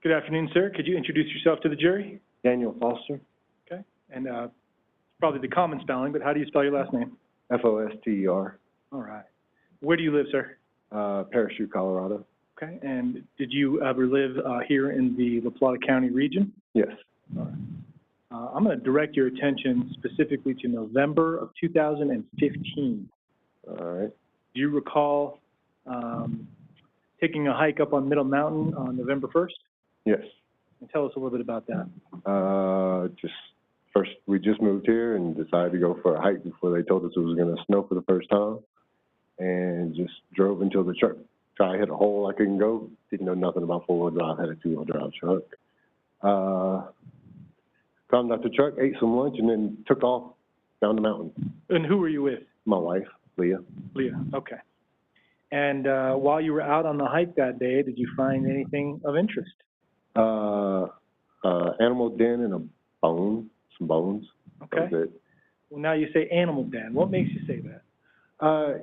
Good afternoon, sir. Could you introduce yourself to the jury? Daniel Foster, Okay. And probably the common spelling, but how do you spell your last name? Foster. All right. Where do you live, sir? Parachute, Colorado. Okay. And did you ever live here in the La Plata County region? Yes. All right. I'm going to direct your attention specifically to November of 2015. All right. Do you recall taking a hike up on Middle Mountain on November 1st? Yes. And tell us a little bit about that. We just moved here and decided to go for a hike before they told us it was going to snow for the first time, and just drove until the truck tried to hit a hole I couldn't go. Didn't know nothing about four-wheel drive. Had a two-wheel drive truck. Climbed out the truck, ate some lunch, and then took off down the mountain. And who were you with? My wife, Leigha. Leigha, okay. And while you were out on the hike that day, did you find anything of interest? Animal den and some bones. Okay. That was it. Well, now you say animal den. What makes you say that?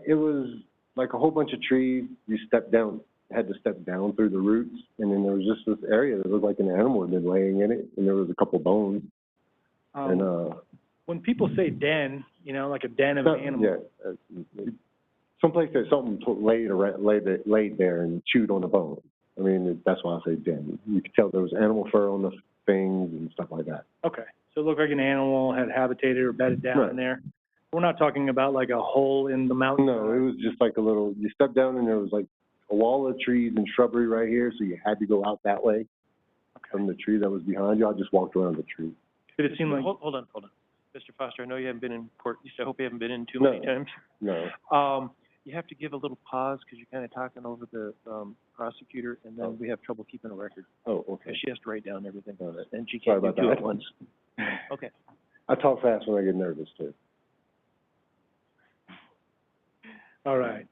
It was like a whole bunch of trees. You had to step down through the roots, and then there was just this area that looked like an animal had been laying in it, and there was a couple bones. When people say den, you know, like a den of animals. Yeah. Someplace that something laid there and chewed on a bone. I mean, that's why I say den. You could tell there was animal fur on the things and stuff like that. Okay. So it looked like an animal had habitated or bedded down in there. We're not talking about like a hole in the mountain. No, it was just like you stepped down and there was like a wall of trees and shrubbery right here, so you had to go out that way from the tree that was behind you. I just walked around the tree. Did it seem like... Hold on. Mr. Foster, I know you haven't been in court. I hope you haven't been in too many times. No. You have to give a little pause because you're kind of talking over the prosecutor, and then we have trouble keeping a record. Oh, okay. She has to write down everything, and she Sorry can't about do that. it once. Okay. I talk fast when I get nervous, too. All right.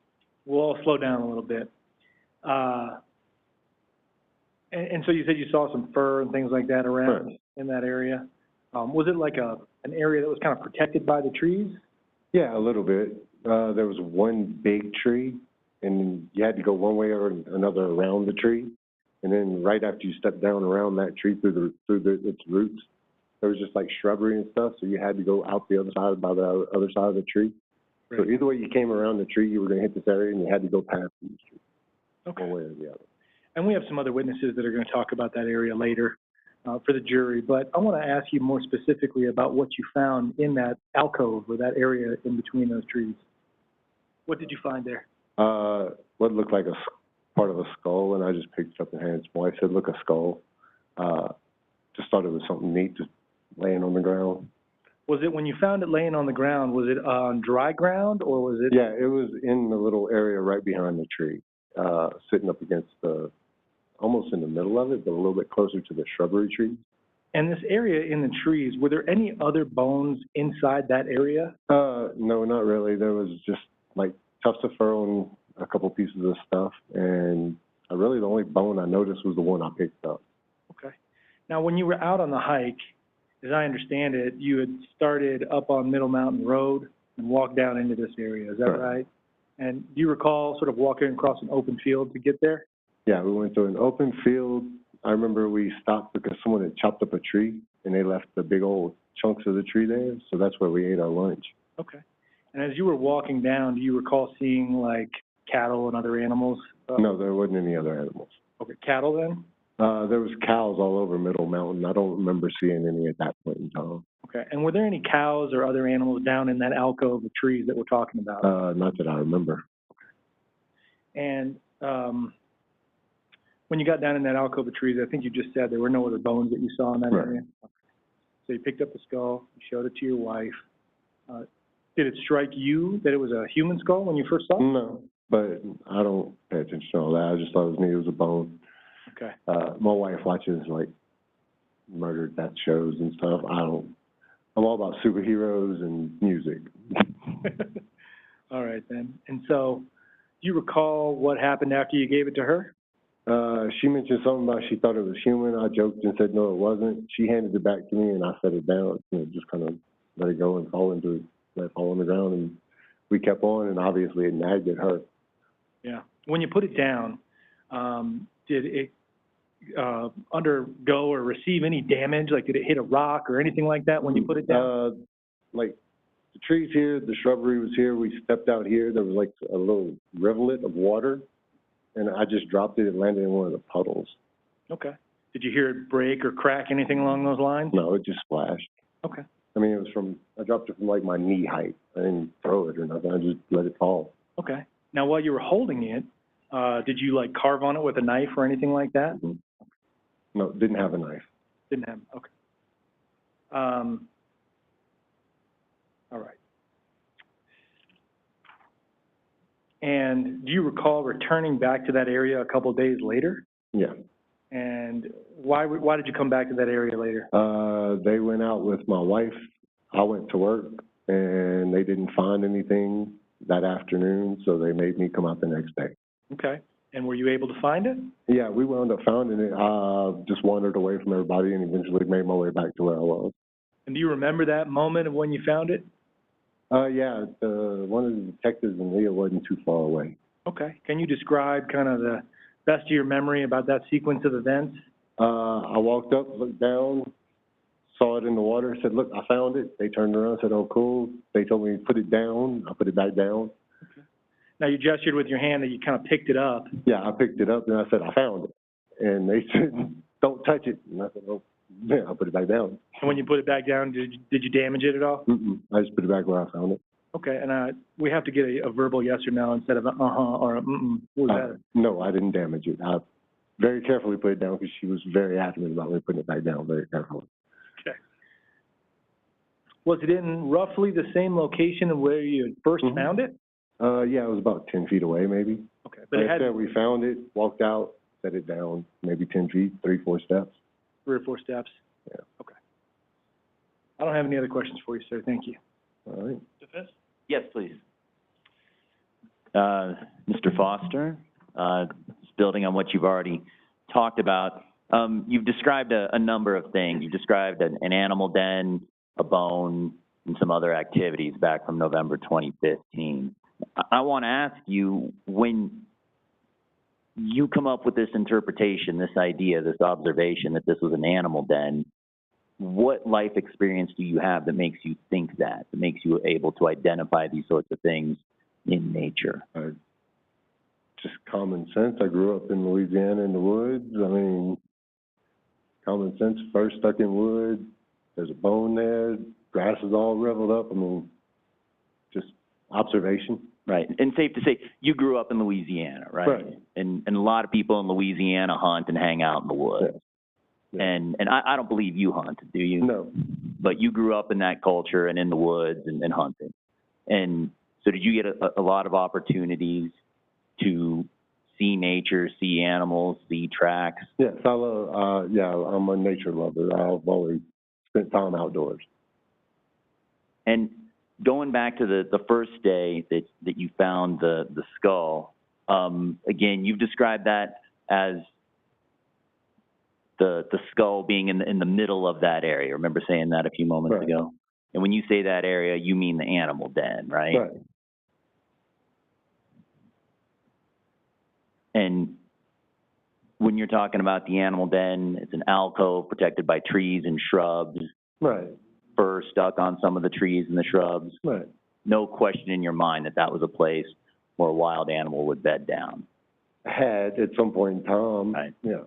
We'll all slow down a little bit. And so you said you saw some fur and things like that around in that area. Was it like an area that was kind of protected by the trees? Yeah, a little bit. There was one big tree, and you had to go one way or another around the tree. And then right after you stepped down around that tree through its roots, there was just like shrubbery and stuff. So you had to go out the other side by the other side of the tree. Right. So either way you came around the tree, you were going to hit this area, and you had to go past the tree. Okay. One way or the other. And we have some other witnesses that are going to talk about that area later for the jury. But I want to ask you more specifically about what you found in that alcove or that area in between those trees. What did you find there? What looked like a part of a skull, and I just picked it up and handed it to my wife. Said, "Look, a skull." Just thought it was something neat, just laying on the ground. Was it, when you found it laying on the ground, was it on dry ground, or was it? Yeah, it was in the little area right behind the tree, sitting up against almost in the middle of it, but a little bit closer to the shrubbery trees. And this area in the trees, were there any other bones inside that area? No, not really. There was just like tufts of fur on a couple pieces of stuff, and really the only bone I noticed was the one I picked up. Okay. Now, when you were out on the hike, as I understand it, you had started up on Middle Mountain Road and walked down into this area. Is that right? And do you recall sort of walking across an open field to get there? Yeah, we went through an open field. I remember we stopped because someone had chopped up a tree, and they left the big old chunks of the tree there, so that's where we ate our lunch. Okay. And as you were walking down, do you recall seeing, like, cattle and other animals? No, there wasn't any other animals. Okay. Cattle, then? There was cows all over Middle Mountain. I don't remember seeing any at that point in time. Okay. And were there any cows or other animals down in that alcove of trees that we're talking about? Not that I remember. Okay. And when you got down in that alcove of trees, I think you just said there were no other bones that you saw in that area? Okay. So you picked up the skull, you showed it to your wife. Did it strike you that it was a human skull when you first saw it? No, but I don't pay attention to all that. I just thought it was neat. It was a bone. Okay. My wife watches, like, murder death shows and stuff. I'm all about superheroes and music. All right, then. And so, do you recall what happened after you gave it to her? She mentioned something about she thought it was human. I joked and said, no, it wasn't. She handed it back to me, and I set it down, just kind of let it go and let it fall on the ground. And we kept on, and obviously it nagged at her. Yeah. When you put it down, did it undergo or receive any damage? Like, did it hit a rock or anything like that when you put it down? Like, the trees here, the shrubbery was here, we stepped out here, there was like a little rivulet of water, and I just dropped it, it landed in one of the puddles. Okay. Did you hear it break or crack, anything along those lines? No, it just splashed. Okay. I mean, I dropped it from like my knee height. I didn't throw it or nothing, I just let it fall. Okay. Now, while you were holding it, did you like carve on it with a knife or anything like that? Mm-hmm. No, didn't have a knife. Didn't have, okay. All right. And do you recall returning back to that area a couple of days later? Yeah. And why did you come back to that area later? They went out with my wife. I went to work, and they didn't find anything that afternoon, so they made me come out the next day. Okay. And were you able to find it? Yeah, we wound up finding it. Just wandered away from everybody and eventually made my way back to where I was. And do you remember that moment of when you found it? Yeah, one of the detectives in Leigha wasn't too far away. Okay. Can you describe kind of the best of your memory about that sequence of events? I walked up, looked down, saw it in the water, said, "Look, I found it." They turned around, said, "Oh, cool." They told me to put it down. I put it back down. Okay. Now, you gestured with your hand that you kind of picked it up. Yeah, I picked it up, and I said, "I found it." And they said, "Don't touch it." And I said, "Oh, yeah, I put it back down." And when you put it back down, did you damage it at all? Mm-mm. I just put it back where I found it. Okay, and we have to get a verbal yes or no instead of a uh-huh or a mm-mm. What was that? No, I didn't damage it. I very carefully put it down because she was very adamant about me putting it back down very carefully. Okay. Was it in roughly the same location of where you had first found it? Yeah, it was about 10 feet away, maybe. Okay, but Like I said, we found it, walked out, set it down, maybe 10 feet, 3-4 steps. 3 or 4 steps? Yeah. Okay. I don't have any other questions for you, sir. Thank you. All right. Defense? Yes, please. Mr. Foster, just building on what you've already talked about, you've described a number of things. You've described an animal den, a bone, and some other activities back from November 2015. I want to ask you, when you come up with this interpretation, this idea, this observation that this was an animal den, what life experience do you have that makes you think that makes you able to identify these sorts of things in nature? Just common sense. I grew up in Louisiana in the woods. I mean, common sense, first stuck in wood. There's a bone there. Grass is all reveled up. I mean, just observation. Right. And safe to say, you grew up in Louisiana, right? Right. And a lot of people in Louisiana hunt and hang out in the woods. Yeah. Yeah. And I don't believe you hunt, do you? No. But you grew up in that culture and in the woods and hunting. And so did you get a lot of opportunities to see nature, see animals, see tracks? Yes, I love, I'm a nature lover. I've always spent time outdoors. And going back to the first day that you found the skull, again, you've described that as the skull being in the middle of that area. Remember saying that a few moments Right. ago? And when you say that area, you mean the animal den, right? Right. And when you're talking about the animal den, it's an alcove protected by trees and shrubs, Right. fur stuck on some of the trees and the shrubs. Right. No question in your mind that was a place where a wild animal would bed down. Had at some point in time. Right. Yeah.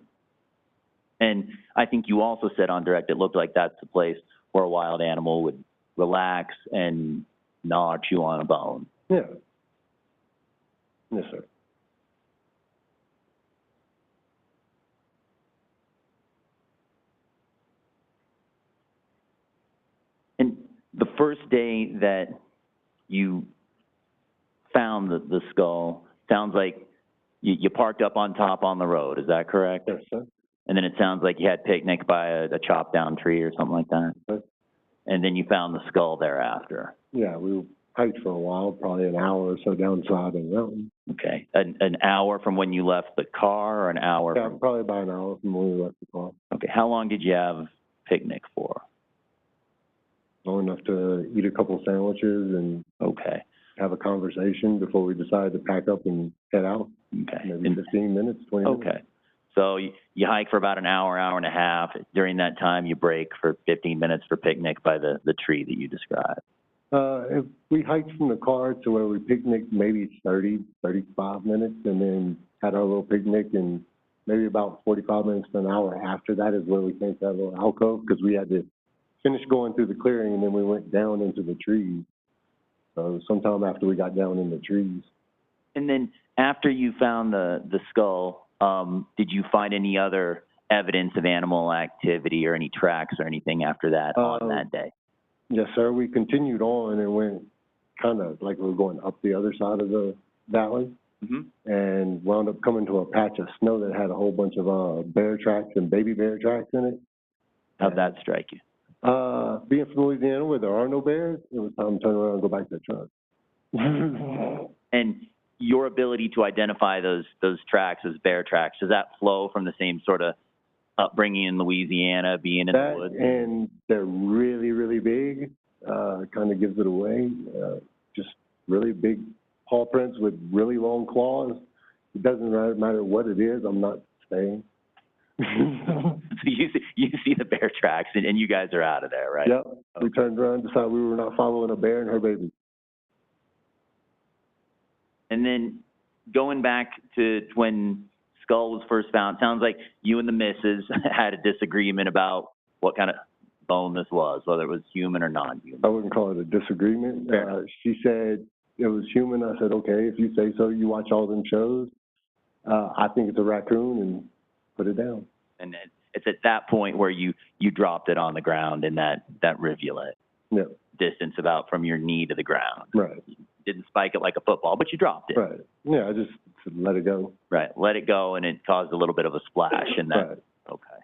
And I think you also said on direct, it looked like that's the place where a wild animal would relax and gnaw or chew on a bone. Yeah. Yes, sir. And the first day that you found the skull, sounds like you parked up on top on the road. Is that correct? Yes, sir. And then it sounds like you had picnic by a chopped down tree or something like that. Right. And then you found the skull thereafter. Yeah, we hiked for a while, probably an hour or so downside of the mountain. Okay. An hour from when you left the car, or an hour Yeah, from... probably about an hour from when we left the car. Okay. How long did you have picnic for? Long enough to eat a couple sandwiches and Okay. have a conversation before we decided to pack up and head out. Okay. Maybe 15 minutes, 20 minutes. Okay. So you hike for about an hour, hour and a half. During that time, you break for 15 minutes for picnic by the tree that you described. If we hiked from the car to where we picnicked, maybe 30, 35 minutes, and then had our little picnic, and maybe about 45 minutes to an hour after that is where we came to that little alcove, because we had to finish going through the clearing, and then we went down into the trees. So sometime after we got down in the trees. And then after you found the skull, did you find any other evidence of animal activity or any tracks or anything after that on that day? Yes, sir. We continued on and went kind of like we were going up the other side of the valley, and wound up coming to a patch of snow that had a whole bunch of bear tracks and baby bear tracks in it. How'd that strike you? Being from Louisiana where there are no bears, it was time to turn around and go back to the truck. And your ability to identify those tracks as bear tracks, does that flow from the same sort of upbringing in Louisiana, being in the woods? And they're really, really big, kind of gives it away. Just really big paw prints with really long claws. It doesn't matter what it is, I'm not staying. So you see the bear tracks, and you guys are out of there, right? Yep. Okay. We turned around and decided we were not following a bear and her baby. And then going back to when skull was first found, sounds like you and the missus had a disagreement about what kind of bone this was, whether it was human or non-human. I wouldn't call it a disagreement. She said it was human. I said, okay, if you say so. You watch all them shows. I think it's a raccoon, and put it down. And it's at that point where you dropped it on the ground in that rivulet. Yep. Distance about from your knee to the ground. Right. You didn't spike it like a football, but you dropped it. Right. Yeah, I just let it go. Right. Let it go, and it caused a little bit of a splash. And that. Right. Okay.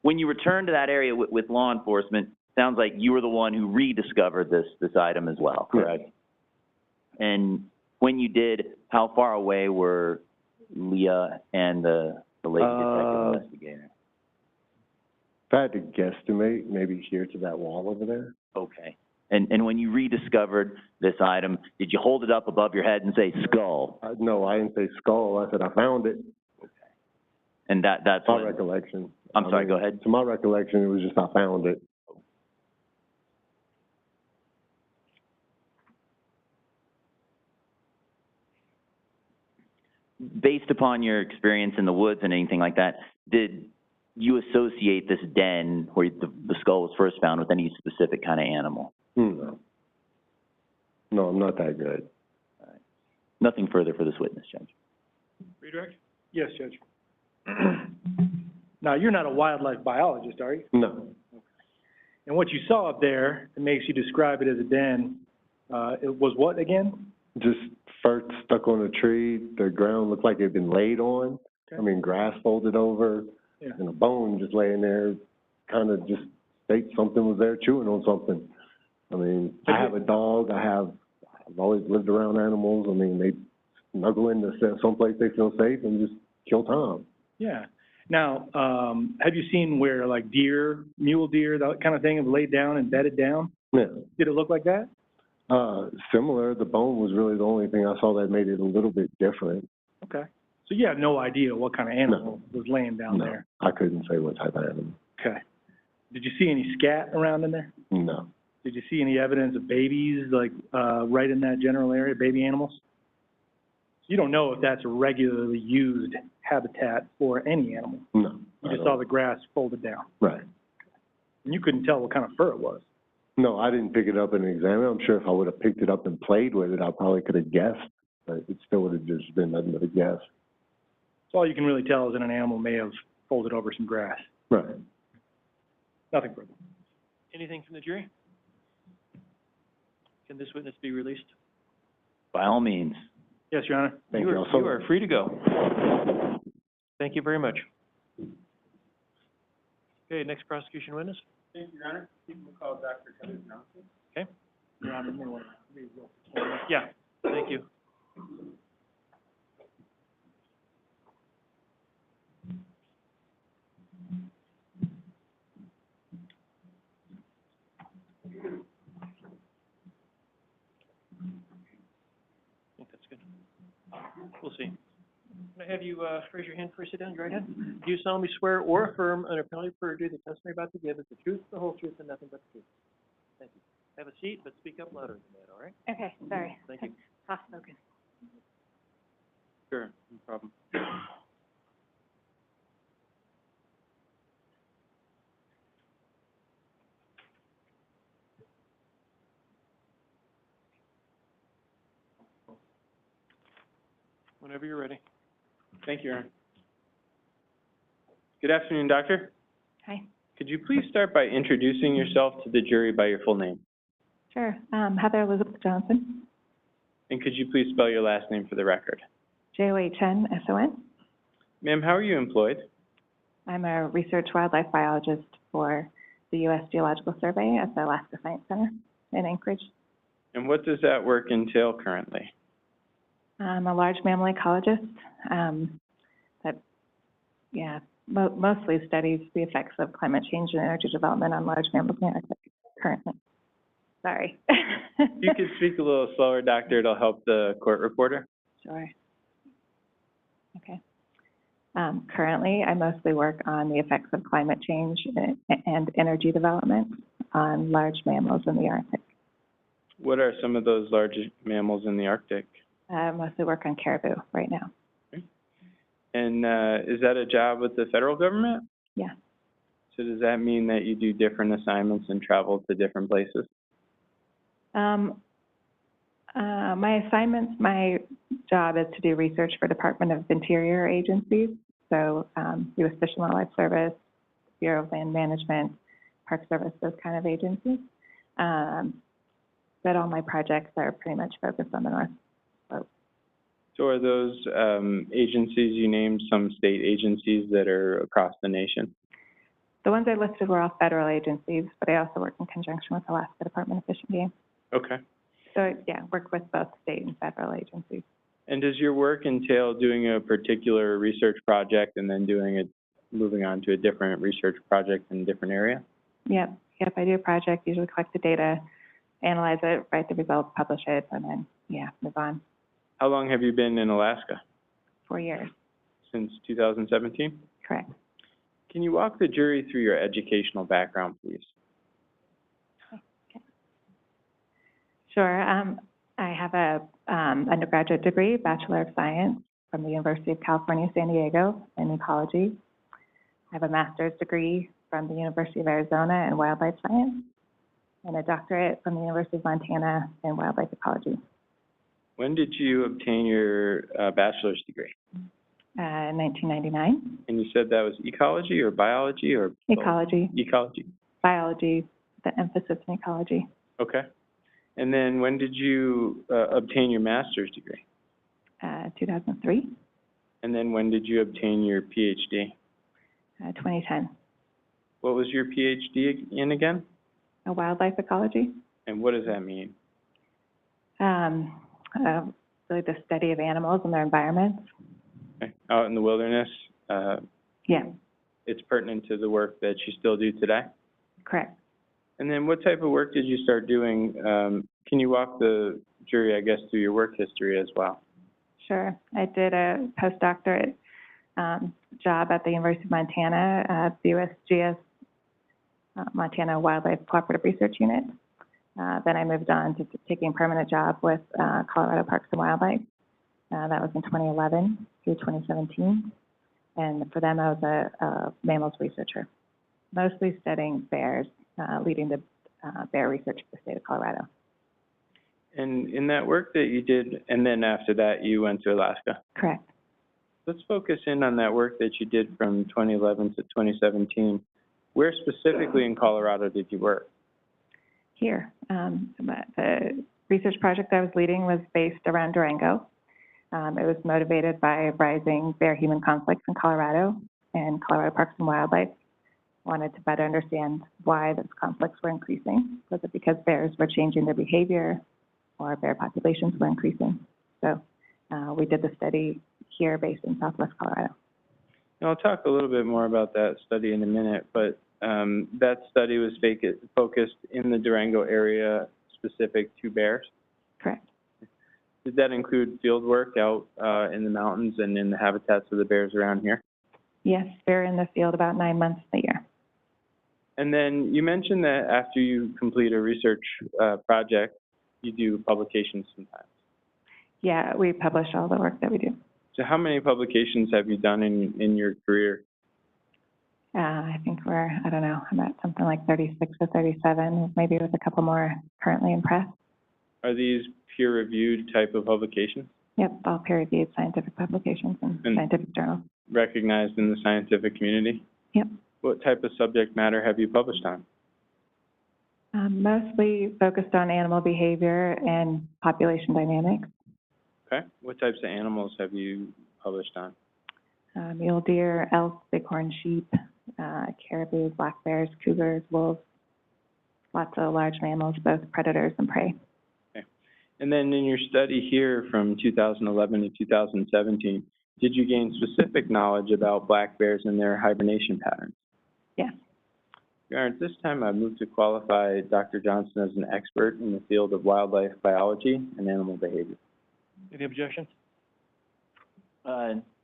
When you returned to that area with law enforcement, sounds like you were the one who rediscovered this item as well, correct? Yes. And when you did, how far away were Leigha and the lady detective investigator? If I had to guesstimate, maybe here to that wall over there. Okay. And when you rediscovered this item, did you hold it up above your head and say skull? No, I didn't say skull. I said I found it. Okay. And that's my recollection. I'm sorry, go ahead. To my recollection, it was just I found it. Based upon your experience in the woods and anything like that, did you associate this den where the skull was first found with any specific kind of animal? No. No, I'm not that good. All right. Nothing further for this witness, Judge. Redirect? Yes, Judge. Now, you're not a wildlife biologist, are you? No. Okay. And what you saw up there that makes you describe it as a den, it was what again? Just fur stuck on a tree. The ground looked like it had been laid on. Okay. I mean, grass folded over, and a bone just laying there, kind of just states something was there chewing on something. I mean, I have a dog. I've always lived around animals. I mean, they snuggle into someplace they feel safe and just kill time. Yeah. Now, have you seen where like deer, mule deer, that kind of thing have laid down and bedded down? Yeah. Did it look like that? Similar. The bone was really the only thing I saw that made it a little bit different. Okay. So you have no idea what kind of animal was laying down there? I couldn't say what type of animal. Okay. Did you see any scat around in there? No. Did you see any evidence of babies, like, right in that general area, baby animals? You don't know if that's a regularly used habitat for any animal. No. You just saw the grass folded down. Right. And you couldn't tell what kind of fur it was. No, I didn't pick it up and examine it. I'm sure if I would have picked it up and played with it, I probably could have guessed, but it still would have just been nothing but a guess. So all you can really tell is that an animal may have folded over some grass. Right. Nothing further. Anything from the jury? Can this witness be released? By all means. Yes, Your Honor. Thank You you. are free to go. Thank you very much. Okay, next prosecution witness. Thank you, Your Honor. We'll call Dr. Kelly Johnson. Okay. Your Honor, you may want to leave the camera. Yeah, thank you. I think that's good. We'll see. Can I have you, raise your hand before you sit down, your right hand? Do you solemnly swear or affirm under penalty of perjury the testimony you're about to give is the truth, the whole truth, and nothing but the truth? Thank you. Have a seat, but speak up louder than that, all right? Okay, sorry. Thank you. Soft spoken. Sure, no problem. Whenever you're ready. Thank you, Aaron. Good afternoon, Doctor. Hi. Could you please start by introducing yourself to the jury by your full name? Sure. Heather Elizabeth Johnson, And could you please spell your last name for the record? Johnsson. Ma'am, how are you employed? I'm a research wildlife biologist for the U.S. Geological Survey at the Alaska Science Center in Anchorage. And what does that work entail currently? I'm a large mammal ecologist mostly studies the effects of climate change and energy development on large mammals in the Arctic currently. Sorry. If you could speak a little slower, Doctor, it'll help the court reporter. Sure. Okay. Currently, I mostly work on the effects of climate change and energy development on large mammals in the Arctic. What are some of those large mammals in the Arctic? I mostly work on caribou right now. And is that a job with the federal government? Yeah. So does that mean that you do different assignments and travel to different places? My job is to do research for Department of Interior agencies, so U.S. Fish and Wildlife Service, Bureau of Land Management, Park Service, those kind of agencies. But all my projects are pretty much focused on the North Slope. So are those agencies you named some state agencies that are across the nation? The ones I listed were all federal agencies, but I also work in conjunction with Alaska Department of Fish and Game. Okay. So, yeah, work with both state and federal agencies. And does your work entail doing a particular research project and then moving on to a different research project in a different area? Yep, I do a project, usually collect the data, analyze it, write the results, publish it, and then, move on. How long have you been in Alaska? 4 years. Since 2017? Correct. Can you walk the jury through your educational background, please? Okay. Sure. I have a undergraduate degree, Bachelor of Science, from the University of California, San Diego, in ecology. I have a master's degree from the University of Arizona in wildlife science, and a doctorate from the University of Montana in wildlife ecology. When did you obtain your bachelor's degree? 1999. And you said that was ecology or biology or both? Ecology. Ecology. Biology, the emphasis in ecology. Okay. And then when did you obtain your master's degree? 2003. And then when did you obtain your PhD? 2010. What was your PhD in again? Wildlife ecology. And what does that mean? Really the study of animals and their environments. Okay. Out in the wilderness? Yeah, It's pertinent to the work that you still do today? correct. And then what type of work did you start doing? Can you walk the jury, I guess, through your work history as well? Sure. I did a postdoctorate job at the University of Montana at the USGS Montana Wildlife Cooperative Research Unit. Then I moved on to taking a permanent job with Colorado Parks and Wildlife. That was in 2011 through 2017. And for them, I was a mammals researcher, mostly studying bears, leading the bear research for the state of Colorado. And in that work that you did, and then after that, you went to Alaska? Correct. Let's focus in on that work that you did from 2011 to 2017. Where specifically in Colorado did you work? Here. The research project I was leading was based around Durango. It was motivated by rising bear-human conflicts in Colorado, and Colorado Parks and Wildlife wanted to better understand why those conflicts were increasing. Was it because bears were changing their behavior or bear populations were increasing? So we did the study here based in Southwest Colorado. And I'll talk a little bit more about that study in a minute, but that study was focused in the Durango area specific to bears? Correct. Did that include field work out in the mountains and in the habitats of the bears around here? Yes, they're in the field about 9 months a year. And then you mentioned that after you complete a research project, you do publications sometimes. Yeah, we publish all the work that we do. So how many publications have you done in your career? I think we're, I don't know, I'm at something like 36 or 37, maybe with a couple more currently in press. Are these peer-reviewed type of publications? Yep, all peer-reviewed scientific publications and scientific journals. Recognized in the scientific community? Yep. What type of subject matter have you published on? Mostly focused on animal behavior and population dynamics. Okay. What types of animals have you published on? Mule deer, elk, bighorn sheep, caribou, black bears, cougars, wolves, lots of large mammals, both predators and prey. Okay. And then in your study here from 2011 to 2017, did you gain specific knowledge about black bears and their hibernation patterns? Yes. Your Honor, at this time I move to qualify Dr. Johnson as an expert in the field of wildlife biology and animal behavior. Any objections?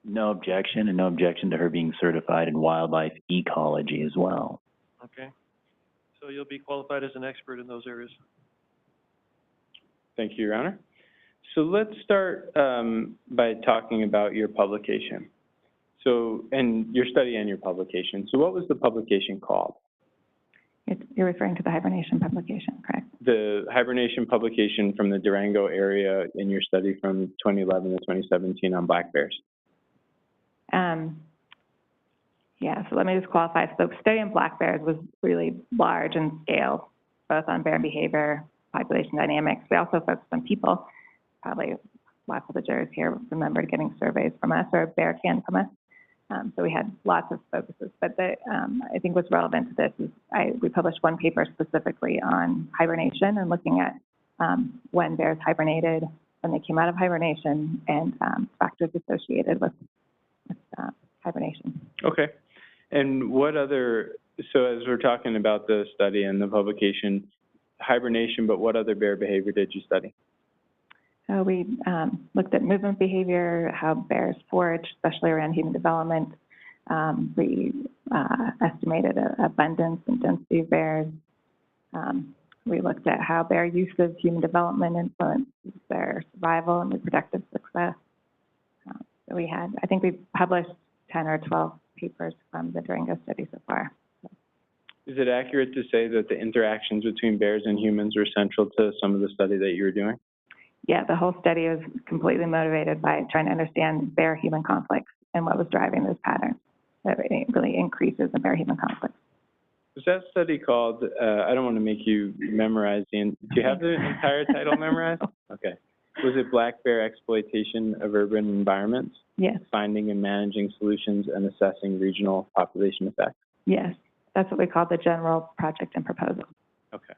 No objection, and no objection to her being certified in wildlife ecology as well. Okay. So you'll be qualified as an expert in those areas. Thank you, Your Honor. So let's start by talking about your publication. So, and your study and your publication. So what was the publication called? You're referring to the hibernation publication, correct? The hibernation publication from the Durango area in your study from 2011 to 2017 on black bears. Yeah, so let me just qualify. So the study on black bears was really large in scale, both on bear behavior, population dynamics. We also focused on people. Probably lots of the jurors here remember getting surveys from us or bear can from us. So we had lots of focuses. But I think what's relevant to this is we published one paper specifically on hibernation and looking at when bears hibernated, when they came out of hibernation, and factors associated with hibernation. Okay. And what other, so as we're talking about the study and the publication, hibernation, but what other bear behavior did you study? We looked at movement behavior, how bears forage, especially around human development. We estimated abundance and density of bears. We looked at how bear use of human development influences their survival and reproductive success. So we had, I think we published 10 or 12 papers from the Durango study so far. Is it accurate to say that the interactions between bears and humans were central to some of the study that you were doing? Yeah, the whole study was completely motivated by trying to understand bear-human conflicts and what was driving those patterns. That it really increases in bear-human conflicts. Was that study called, I don't want to make you memorize do you have the entire title memorized? Okay. Was it Black Bear Exploitation of Urban Environments? Yes. Finding and Managing Solutions and Assessing Regional Population Effects? Yes, that's what we call the general project and proposal. Okay.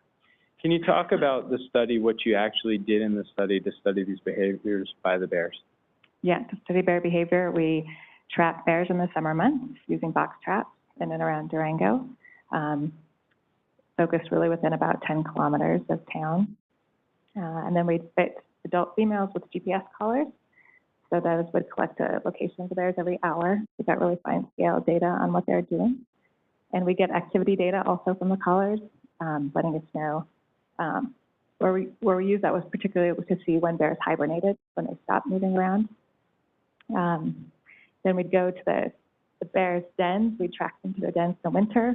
Can you talk about the study, what you actually did in the study to study these behaviors by the bears? Yeah, to study bear behavior, we trapped bears in the summer months using box traps in and around Durango. Focused really within about 10 kilometers of town. And then we fit adult females with GPS collars. So those would collect a location of the bears every hour. We got really fine scale data on what they're doing. And we get activity data also from the collars, letting us know where we use that was particularly to see when bears hibernated, when they stopped moving around. Then we'd go to the bears' dens. We'd track them to their dens in the winter,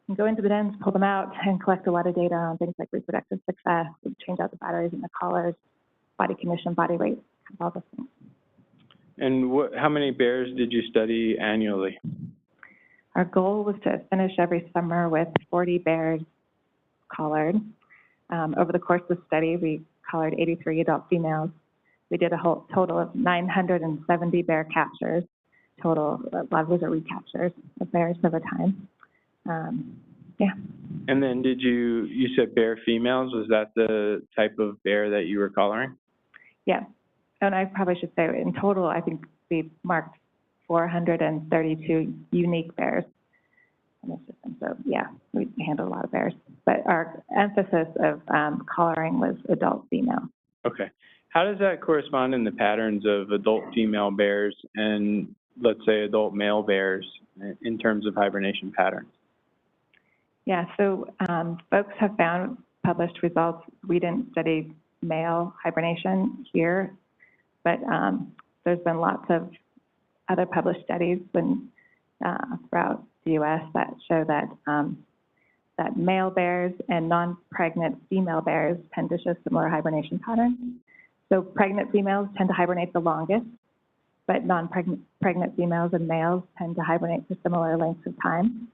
and go into the dens, pull them out, and collect a lot of data on things like reproductive success. We'd change out the batteries in the collars, body condition, body weight, all those things. And how many bears did you study annually? Our goal was to finish every summer with 40 bears collared. Over the course of the study, we collared 83 adult females. We did a whole total of 970 bear captures. A lot of those are recaptures of bears over time. Yeah. And then you said bear females, was that the type of bear that you were collaring? Yeah. And I probably should say, in total, I think we marked 432 unique bears in the system. So yeah, we handled a lot of bears. But our emphasis of collaring was adult female. Okay. How does that correspond in the patterns of adult female bears and, let's say, adult male bears in terms of hibernation patterns? Yeah, so folks have found published results. We didn't study male hibernation here, but there's been lots of other published studies throughout the U.S. that show that that male bears and non-pregnant female bears tend to show similar hibernation patterns. So pregnant females tend to hibernate the longest, but non-pregnant females and males tend to hibernate for similar lengths of time.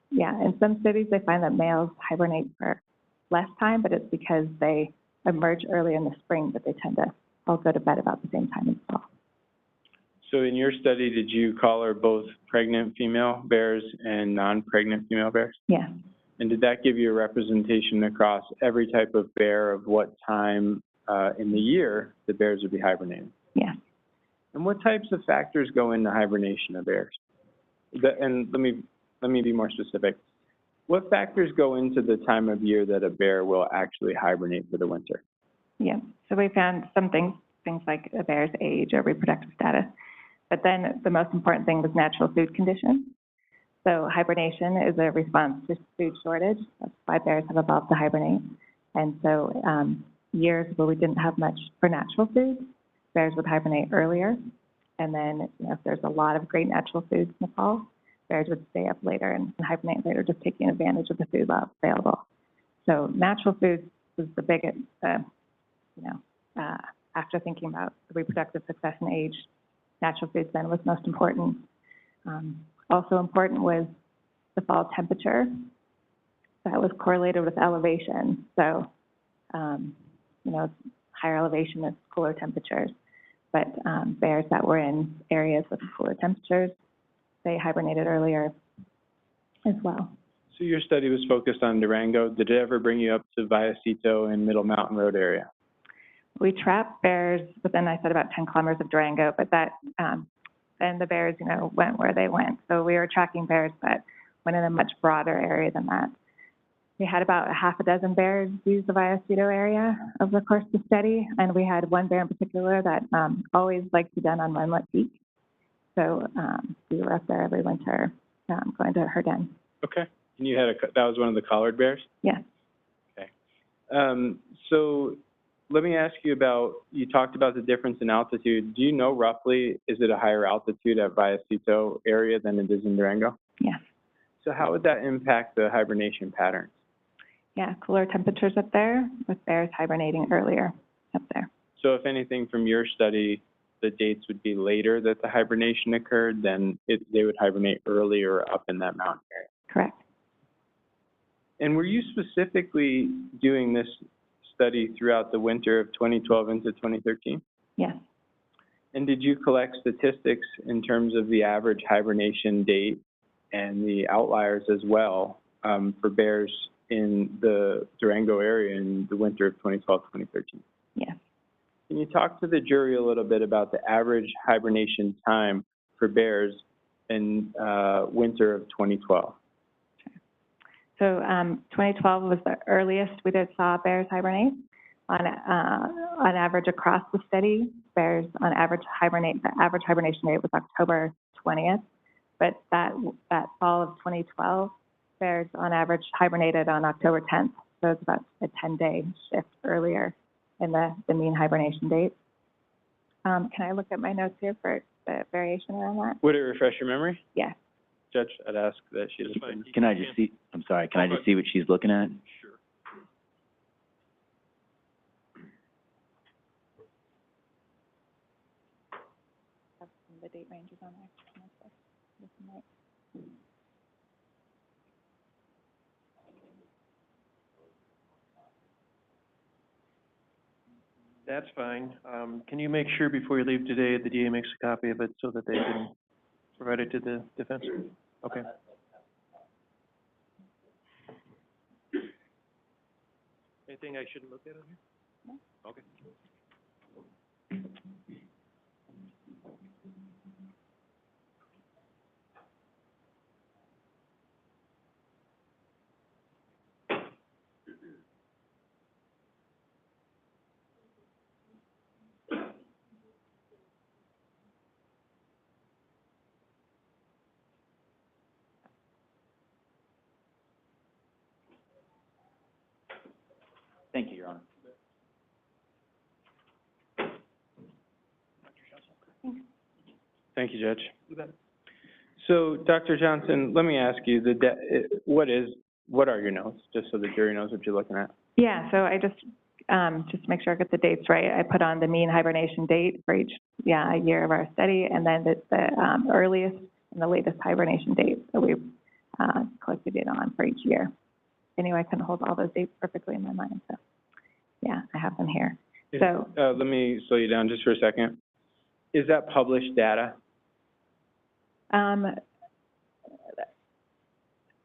Yeah, in some studies they find that males hibernate for less time, but it's because they emerge early in the spring, but they tend to all go to bed about the same time in the fall. So in your study, did you collar both pregnant female bears and non-pregnant female bears? Yes. And did that give you a representation across every type of bear of what time in the year the bears would be hibernating? Yes. And what types of factors go into hibernation of bears? And let me be more specific. What factors go into the time of year that a bear will actually hibernate for the winter? Yeah, so we found some things like a bear's age or reproductive status, but then the most important thing was natural food conditions. So hibernation is a response to food shortage. That's why bears have evolved to hibernate. And so years where we didn't have much for natural food, bears would hibernate earlier. And then if there's a lot of great natural foods in the fall, bears would stay up later and hibernate later, just taking advantage of the food available. So natural foods was the biggest, after thinking about the reproductive success and age, natural foods then was most important. Also important was the fall temperature. That was correlated with elevation. So, higher elevation is cooler temperatures. But bears that were in areas with cooler temperatures, they hibernated earlier as well. So your study was focused on Durango. Did it ever bring you up to Vallecito and Middle Mountain Road area? We trapped bears within, I said, about 10 kilometers of Durango, but that, then the bears, went where they went. So we were tracking bears that went in a much broader area than that. We had about a half a dozen bears use the Vallecito area over the course of the study, and we had one bear in particular that always liked to den on Runlet Peak. So we were up there every winter going to her den. Okay. And you had that was one of the collared bears? Yes. Okay. So let me ask you about, you talked about the difference in altitude. Do you know roughly, is it a higher altitude at Vallecito area than it is in Durango? Yes. So how would that impact the hibernation patterns? Yeah, cooler temperatures up there with bears hibernating earlier up there. So if anything from your study, the dates would be later that the hibernation occurred, then they would hibernate earlier up in that mountain area. Correct. And were you specifically doing this study throughout the winter of 2012 into 2013? Yes. And did you collect statistics in terms of the average hibernation date and the outliers as well for bears in the Durango area in the winter of 2012-2013? Yes. Can you talk to the jury a little bit about the average hibernation time for bears in winter of 2012? So 2012 was the earliest we saw bears hibernate. On average across the study, bears on average hibernate. The average hibernation date was October 20th, but that fall of 2012, bears on average hibernated on October 10th. So it's about a 10-day shift earlier in the mean hibernation date. Can I look at my notes here for the variation around that? Would it refresh your memory? Yes. Judge, I'd ask that she just. Can I just see, I'm sorry, can I just see what she's looking at? Sure. Have some of the date ranges on there. That's fine. Can you make sure before you leave today, the DA makes a copy of it so that they can provide it to the defense? Okay. Anything I shouldn't look at on here? No. Okay. Thank you, Your Honor. Thank you, Judge. You bet. So, Dr. Johnson, let me ask you, what are your notes, just so the jury knows what you're looking at? Yeah, so I just to make sure I get the dates right, I put on the mean hibernation date for each, year of our study, and then the earliest and the latest hibernation date that we collected data on for each year. Anyway, I couldn't hold all those dates perfectly in my mind, so yeah, I have them here. So let me slow you down just for a second. Is that published data?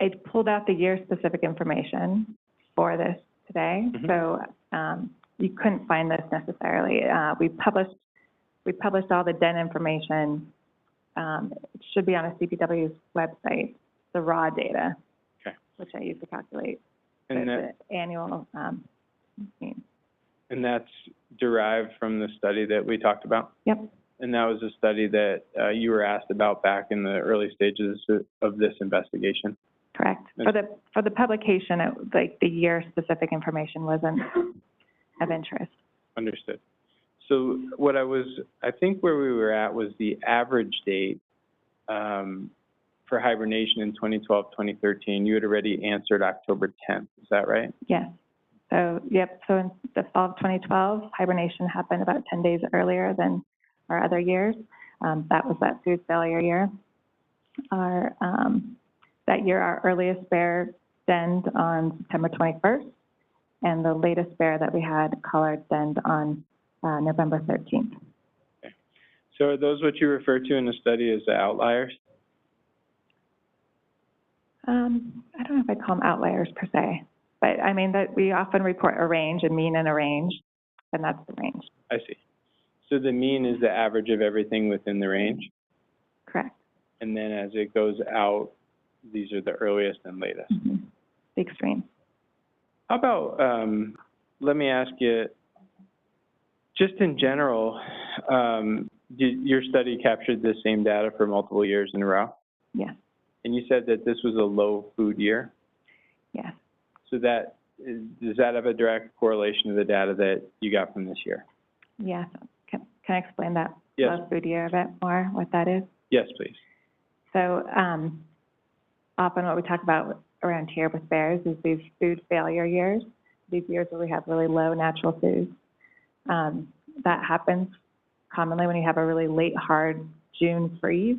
I pulled out the year-specific information for this today, so you couldn't find this necessarily. We published all the den information. It should be on a CPW's website, the raw data, which I use to calculate the annual mean. And that's derived from the study that we talked about? Yep. And that was a study that you were asked about back in the early stages of this investigation? Correct. For the publication, the year-specific information wasn't of interest. Understood. So I think where we were at was the average date for hibernation in 2012, 2013. You had already answered October 10th, is that right? Yes. So, yep, so in the fall of 2012, hibernation happened about 10 days earlier than our other years. That was that food failure year. That year, our earliest bear denned on September 21st, and the latest bear that we had collared denned on November 13th. Okay. So are those what you refer to in the study as the outliers? I don't know if I call them outliers per se, but I mean that we often report a range, a mean and a range, and that's the range. I see. So the mean is the average of everything within the range? Correct. And then as it goes out, these are the earliest and latest. The extreme. How about, let me ask you, just in general, your study captured the same data for multiple years in a row? Yes. And you said that this was a low food year? Yes. So does that have a direct correlation to the data that you got from this year? Yes. Can I explain that Yes. low food year a bit more, what that is? Yes, please. So often what we talk about around here with bears is these food failure years, these years where we have really low natural foods. That happens commonly when you have a really late, hard June freeze.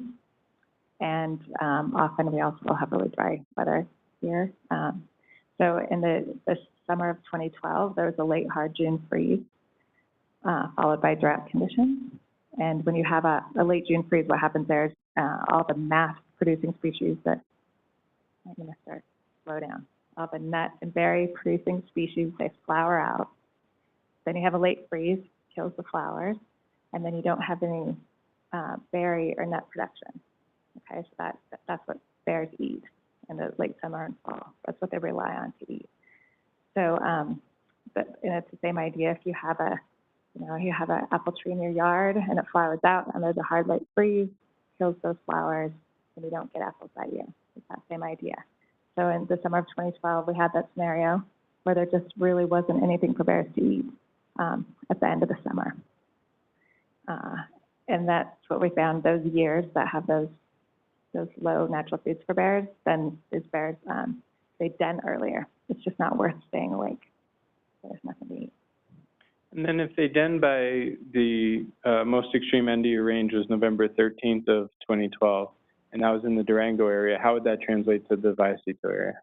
And often we also will have really dry weather here. So in the summer of 2012, there was a late, hard June freeze, followed by drought conditions. And when you have a late June freeze, what happens there is all the mass-producing species that, I'm going to start, slow down. All the nut and berry-producing species, they flower out. Then you have a late freeze, kills the flowers, and then you don't have any berry or nut production. Okay, so that's what bears eat in the late summer and fall. That's what they rely on to eat. So, and it's the same idea. If you have you have an apple tree in your yard and it flowers out and there's a hard late freeze, kills those flowers, and you don't get apples that year. It's that same idea. So in the summer of 2012, we had that scenario where there just really wasn't anything for bears to eat at the end of the summer. And that's what we found, those years that have those low natural foods for bears, then these bears, they den earlier. It's just not worth staying awake. There's nothing to eat. And then if they den by the most extreme end of your range was November 13th of 2012, and that was in the Durango area, how would that translate to the Vallecito area?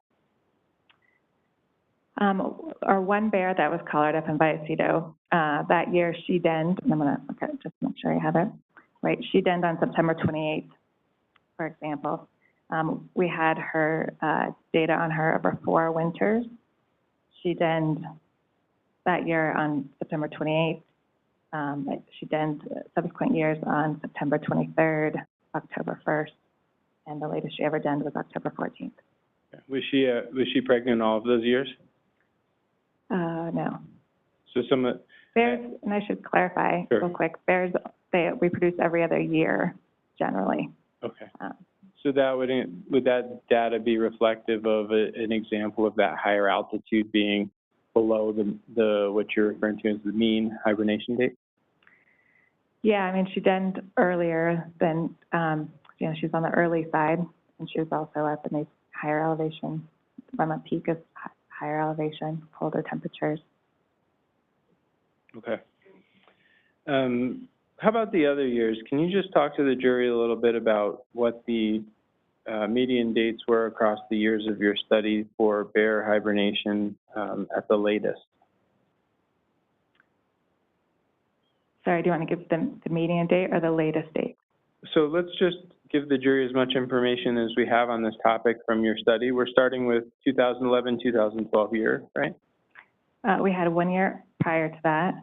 Our one bear that was collared up in Vallecito, that year she denned, and I'm going to just make sure I have it, right? She denned on September 28th, for example. We had her data on her over 4 winters. She denned that year on September 28th. She denned subsequent years on September 23rd, October 1st, and the latest she ever denned was October 14th. Was she pregnant all of those years? No. So Bears, and I should clarify real quick, bears, they reproduce every other year, generally. Okay. So would that data be reflective of an example of that higher altitude being below what you're referring to as the mean hibernation date? Yeah, I mean, she denned earlier than, she's on the early side, and she was also up in a higher elevation. From peak of higher elevation, colder temperatures. Okay. How about the other years? Can you just talk to the jury a little bit about what the median dates were across the years of your study for bear hibernation at the latest? Sorry, do you want to give the median date or the latest date? So let's just give the jury as much information as we have on this topic from your study. We're starting with 2011, 2012 year, right? We had 1 year prior to that.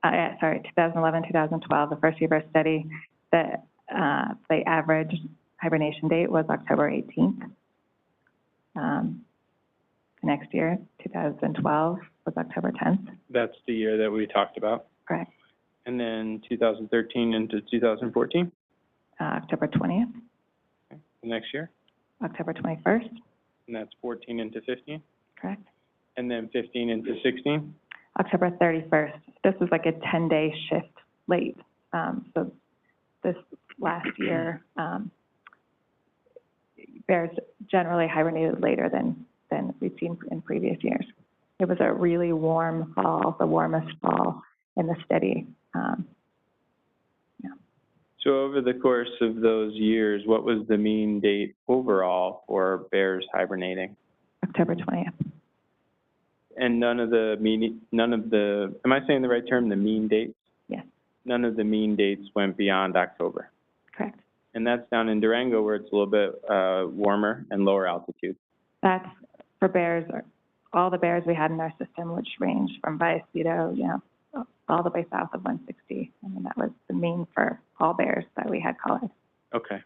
2011, 2012, the first year of our study, the average hibernation date was October 18th. Next year, 2012, was October 10th. That's the year that we talked about. Correct. And then 2013 into 2014? October 20th. Okay. The next year? October 21st. And that's 14 into 15? Correct. And then 15 into 16? October 31st. This was like a 10-day shift late. So this last year, bears generally hibernated later than we've seen in previous years. It was a really warm fall, the warmest fall in the study. So over the course of those years, what was the mean date overall for bears hibernating? October 20th. And am I saying the right term, the mean dates? Yes. None of the mean dates went beyond October. Correct. And that's down in Durango where it's a little bit warmer and lower altitude. That's for bears, all the bears we had in our system, which range from Vallecito, all the way south of 160. I mean, that was the mean for all bears that we had collared. Okay.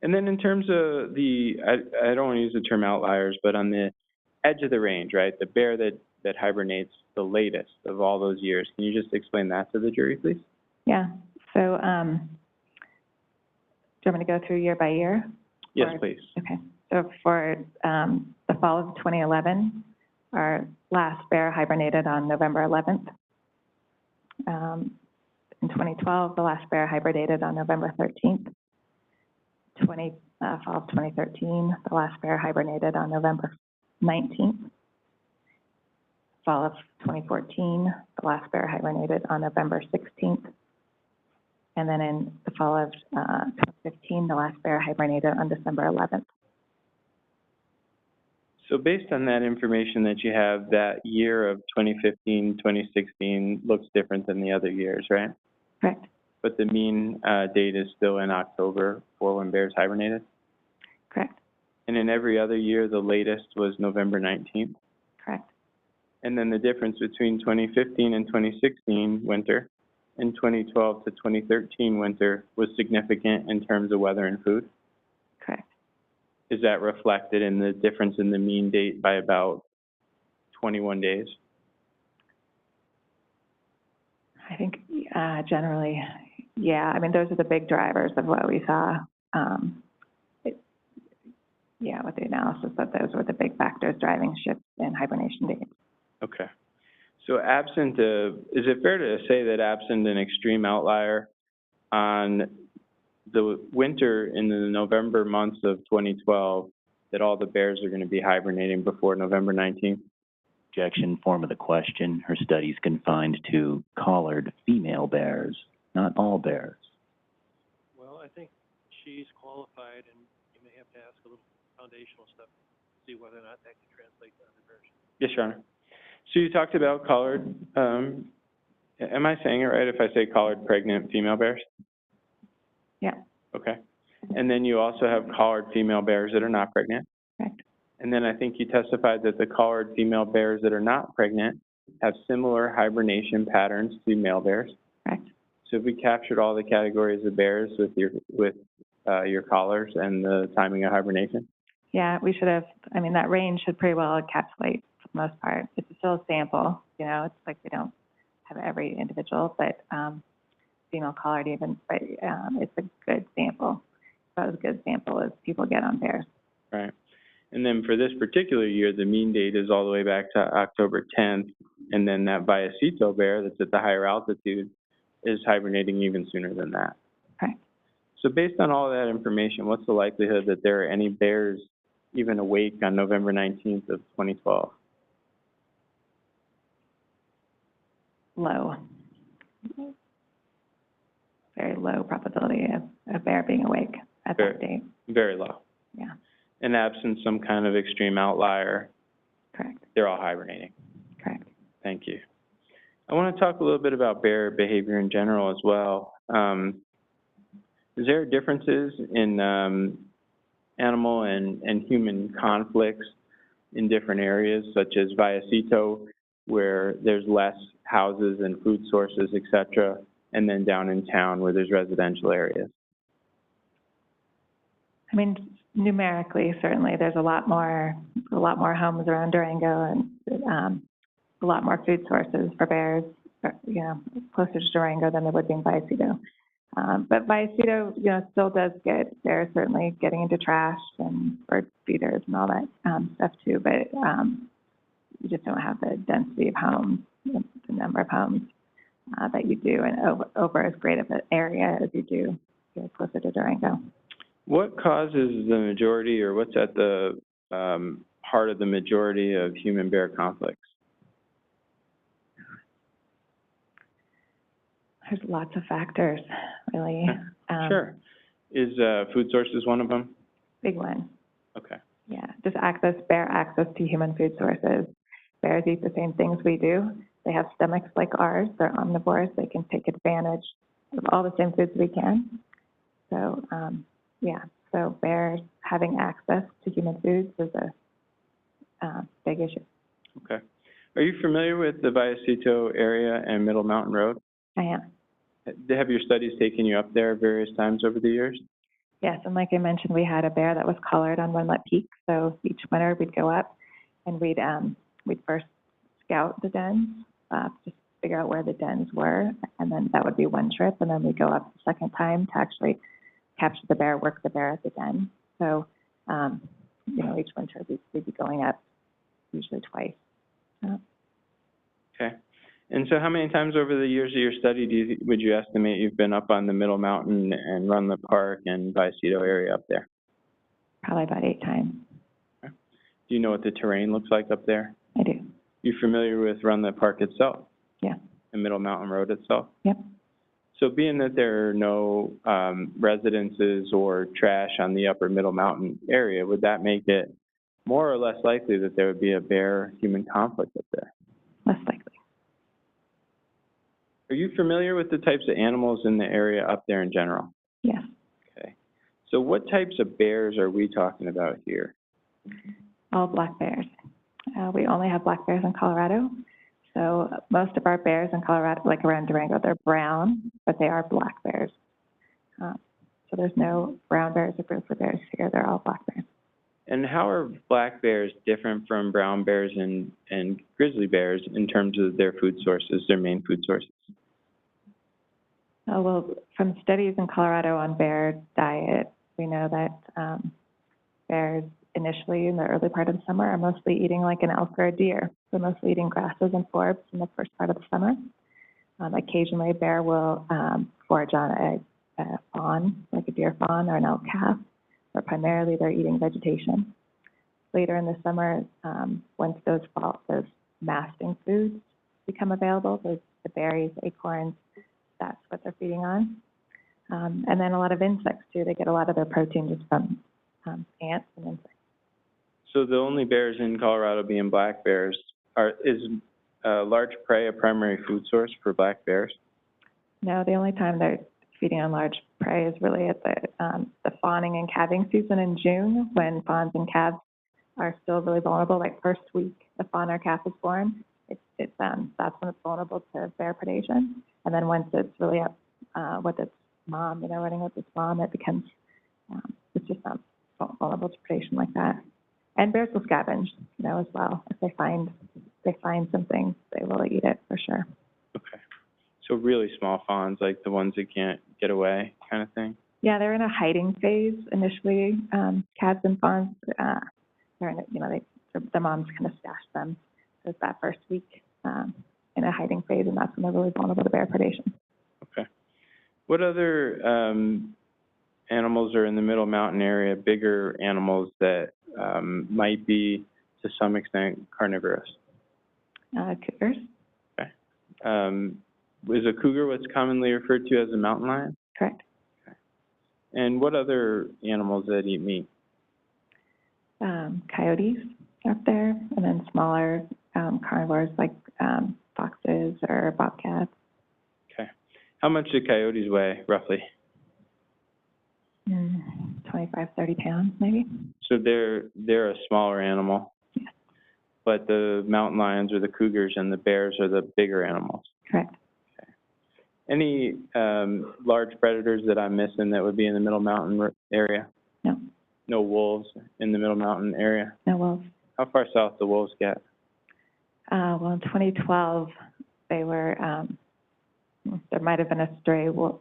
And then in terms of I don't want to use the term outliers, but on the edge of the range, right, the bear that hibernates the latest of all those years, can you just explain that to the jury, please? Yeah. So, do you want me to go through year by year? Yes, please. Okay. So for the fall of 2011, our last bear hibernated on November 11th. In 2012, the last bear hibernated on November 13th. Fall of 2013, the last bear hibernated on November 19th. Fall of 2014, the last bear hibernated on November 16th. And then in the fall of 2015, the last bear hibernated on December 11th. So based on that information that you have, that year of 2015, 2016 looks different than the other years, right? Correct. But the mean date is still in October for when bears hibernated? Correct. And in every other year, the latest was November 19th? Correct. And then the difference between 2015 and 2016 winter and 2012 to 2013 winter was significant in terms of weather and food? Correct. Is that reflected in the difference in the mean date by about 21 days? I think generally, yeah. I mean, those are the big drivers of what we saw. With the analysis, that those were the big factors driving shifts in hibernation dates. Okay. So absent, is it fair to say that absent an extreme outlier on the winter in the November months of 2012, that all the bears are going to be hibernating before November 19th? Objection, form of the question. Her study's confined to collared female bears, not all bears. Well, I think she's qualified, and you may have to ask a little foundational stuff to see whether or not that can translate to other bears. Yes, Your Honor. So you talked about collared, am I saying it right if I say collared pregnant female bears? Yeah. Okay. And then you also have collared female bears that are not pregnant? Correct. And then I think you testified that the collared female bears that are not pregnant have similar hibernation patterns to male bears? Correct. So if we captured all the categories of bears with your collars and the timing of hibernation? Yeah, we should have, I mean, that range should pretty well encapsulate for the most part. It's still a sample, it's like we don't have every individual, but female collared even, but it's a good sample. About as good sample as people get on bears. Right. And then for this particular year, the mean date is all the way back to October 10th, and then that Vallecito bear that's at the higher altitude is hibernating even sooner than that. Okay. So based on all that information, what's the likelihood that there are any bears even awake on November 19th of 2012? Low. Very low probability of a bear being awake at that date. Very low. Yeah, And absent some kind of extreme outlier, correct, they're all hibernating. correct. Thank you. I want to talk a little bit about bear behavior in general as well. Is there differences in animal and human conflicts in different areas, such as Vallecito, where there's less houses and food sources, et cetera, and then down in town where there's residential areas? I mean, numerically, certainly, there's a lot more homes around Durango and a lot more food sources for bears, you know, closer to Durango than there would be in Vallecito. But Vallecito, you know, still does get, they're certainly getting into trash and bird feeders and all that stuff too, but you just don't have the density of homes, the number of homes that you do, and over as great of an area as you do here closer to Durango. What causes the majority, or what's at the heart of the majority of human-bear conflicts? There's lots of factors, really. Sure. Is food sources one of them? Big one. Okay. Yeah, just bear access to human food sources. Bears eat the same things we do. They have stomachs like ours. They're omnivores. They can take advantage of all the same foods we can. So, yeah, so bears having access to human foods is a big issue. Okay. Are you familiar with the Vallecito area and Middle Mountain Road? I am. Have your studies taken you up there various times over the years? Yes, and like I mentioned, we had a bear that was collared on Runlet Peak. So each winter we'd go up and we'd first scout the dens, just figure out where the dens were, and then that would be one trip, and then we'd go up the second time to actually capture the bear, work the bear at the den. So, you know, each winter we'd be going up usually twice. Okay. And so how many times over the years of your study would you estimate you've been up on the Middle Mountain and Runlet Park and Vallecito area up there? Probably about 8 times. Okay. Do you know what the terrain looks like up there? I do. You familiar with Runlet Park itself? Yeah. And Middle Mountain Road itself? Yep. So being that there are no residences or trash on the upper Middle Mountain area, would that make it more or less likely that there would be a bear-human conflict up there? Less likely. Are you familiar with the types of animals in the area up there in general? Yes. Okay. So what types of bears are we talking about here? All black bears. We only have black bears in Colorado. So most of our bears in Colorado, like around Durango, they're brown, but they are black bears. So there's no brown bears or grizzly bears here. They're all black bears. And how are black bears different from brown bears and grizzly bears in terms of their food sources, their main food sources? Well, from studies in Colorado on bear diet, we know that bears initially in the early part of the summer are mostly eating like an elk or a deer. They're mostly eating grasses and forbs in the first part of the summer. Occasionally a bear will forage on a fawn, like a deer fawn or an elk calf, but primarily they're eating vegetation. Later in the summer, once those masting foods become available, the berries, acorns, that's what they're feeding on. And then a lot of insects too. They get a lot of their protein just from ants and insects. So the only bears in Colorado being black bears, is large prey a primary food source for black bears? No, the only time they're feeding on large prey is really at the fawning and calving season in June, when fawns and calves are still really vulnerable. Like first week the fawn or calf is born, that's when it's vulnerable to bear predation. And then once it's really up with its mom, running with its mom, it becomes it's just not vulnerable to predation like that. And bears will scavenge, as well. If they find something, they will eat it for sure. Okay. So really small fawns, like the ones that can't get away, kind of thing? Yeah, they're in a hiding phase initially. Calves and fawns, they're in, the moms kind of stash them. So it's that first week, in a hiding phase, and that's when they're really vulnerable to bear predation. Okay. What other animals are in the Middle Mountain area, bigger animals that might be, to some extent, carnivorous? Cougars. Okay. Is a cougar what's commonly referred to as a mountain lion? Correct. Okay. And what other animals that eat meat? Coyotes up there, and then smaller carnivores like foxes or bobcats. Okay. How much do coyotes weigh, roughly? 25, 30 pounds, maybe. So they're a smaller animal. Yes. But the mountain lions or the cougars and the bears are the bigger animals. Correct. Okay. Any large predators that I'm missing that would be in the Middle Mountain area? No. No wolves in the Middle Mountain area? No wolves. How far south do wolves get? Well, in 2012, they were, there might have been a stray wolf,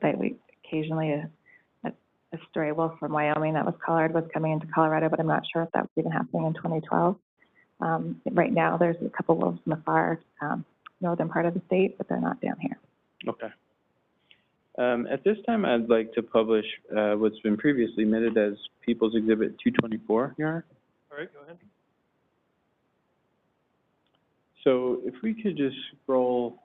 occasionally a stray wolf from Wyoming that was collared was coming into Colorado, but I'm not sure if that was even happening in 2012. Right now, there's a couple wolves in the far northern part of the state, but they're not down here. Okay. At this time, I'd like to publish what's been previously admitted as People's Exhibit 224, Your Honor. All right, go ahead. So if we could just scroll,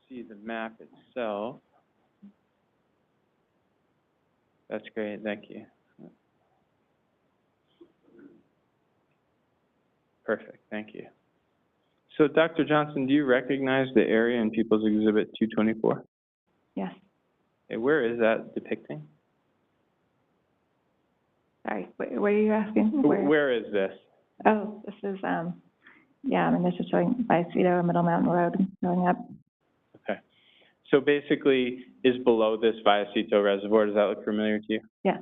see the map itself. That's great, thank you. Perfect, thank you. So Dr. Johnson, do you recognize the area in People's Exhibit 224? Yes. Okay, where is that depicting? Sorry, what are you asking? Where is this? Oh, this is, this is showing Vallecito, Middle Mountain Road going up. Okay. So basically, is below this Vallecito Reservoir, does that look familiar to you? Yeah.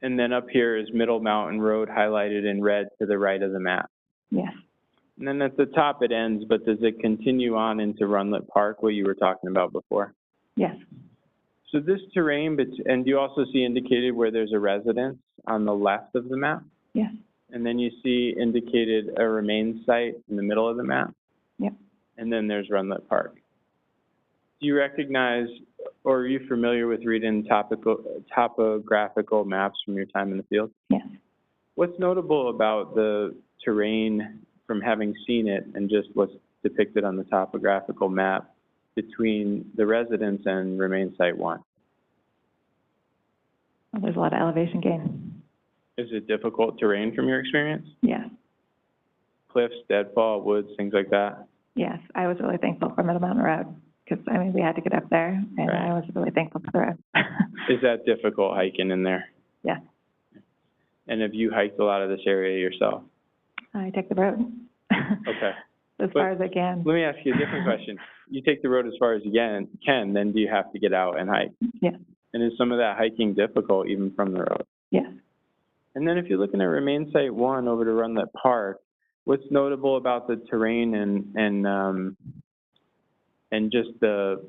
And then up here is Middle Mountain Road highlighted in red to the right of the map. Yes. And then at the top it ends, but does it continue on into Runlet Park, what you were talking about before? Yes. So this terrain, and do you also see indicated where there's a residence on the left of the map? Yes. And then you see indicated a remain site in the middle of the map? Yep. And then there's Runlet Park. Do you recognize, or are you familiar with reading topographical maps from your time in the field? Yes. What's notable about the terrain from having seen it and just what's depicted on the topographical map between the residence and Remain Site 1? Well, there's a lot of elevation gain. Is it difficult terrain from your experience? Yes. Cliffs, deadfall, woods, things like that? Yes, I was really thankful for Middle Mountain Road because, we had to get up there, and Right. I was really thankful for the road. Is that difficult hiking in there? Yes. And have you hiked a lot of this area yourself? I take the road. Okay. As far as I can. Let me ask you a different question. You take the road as far as you can, then do you have to get out and hike? Yes. And is some of that hiking difficult even from the road? Yes. And then if you're looking at Remain Site 1 over to Runlet Park, what's notable about the terrain and just the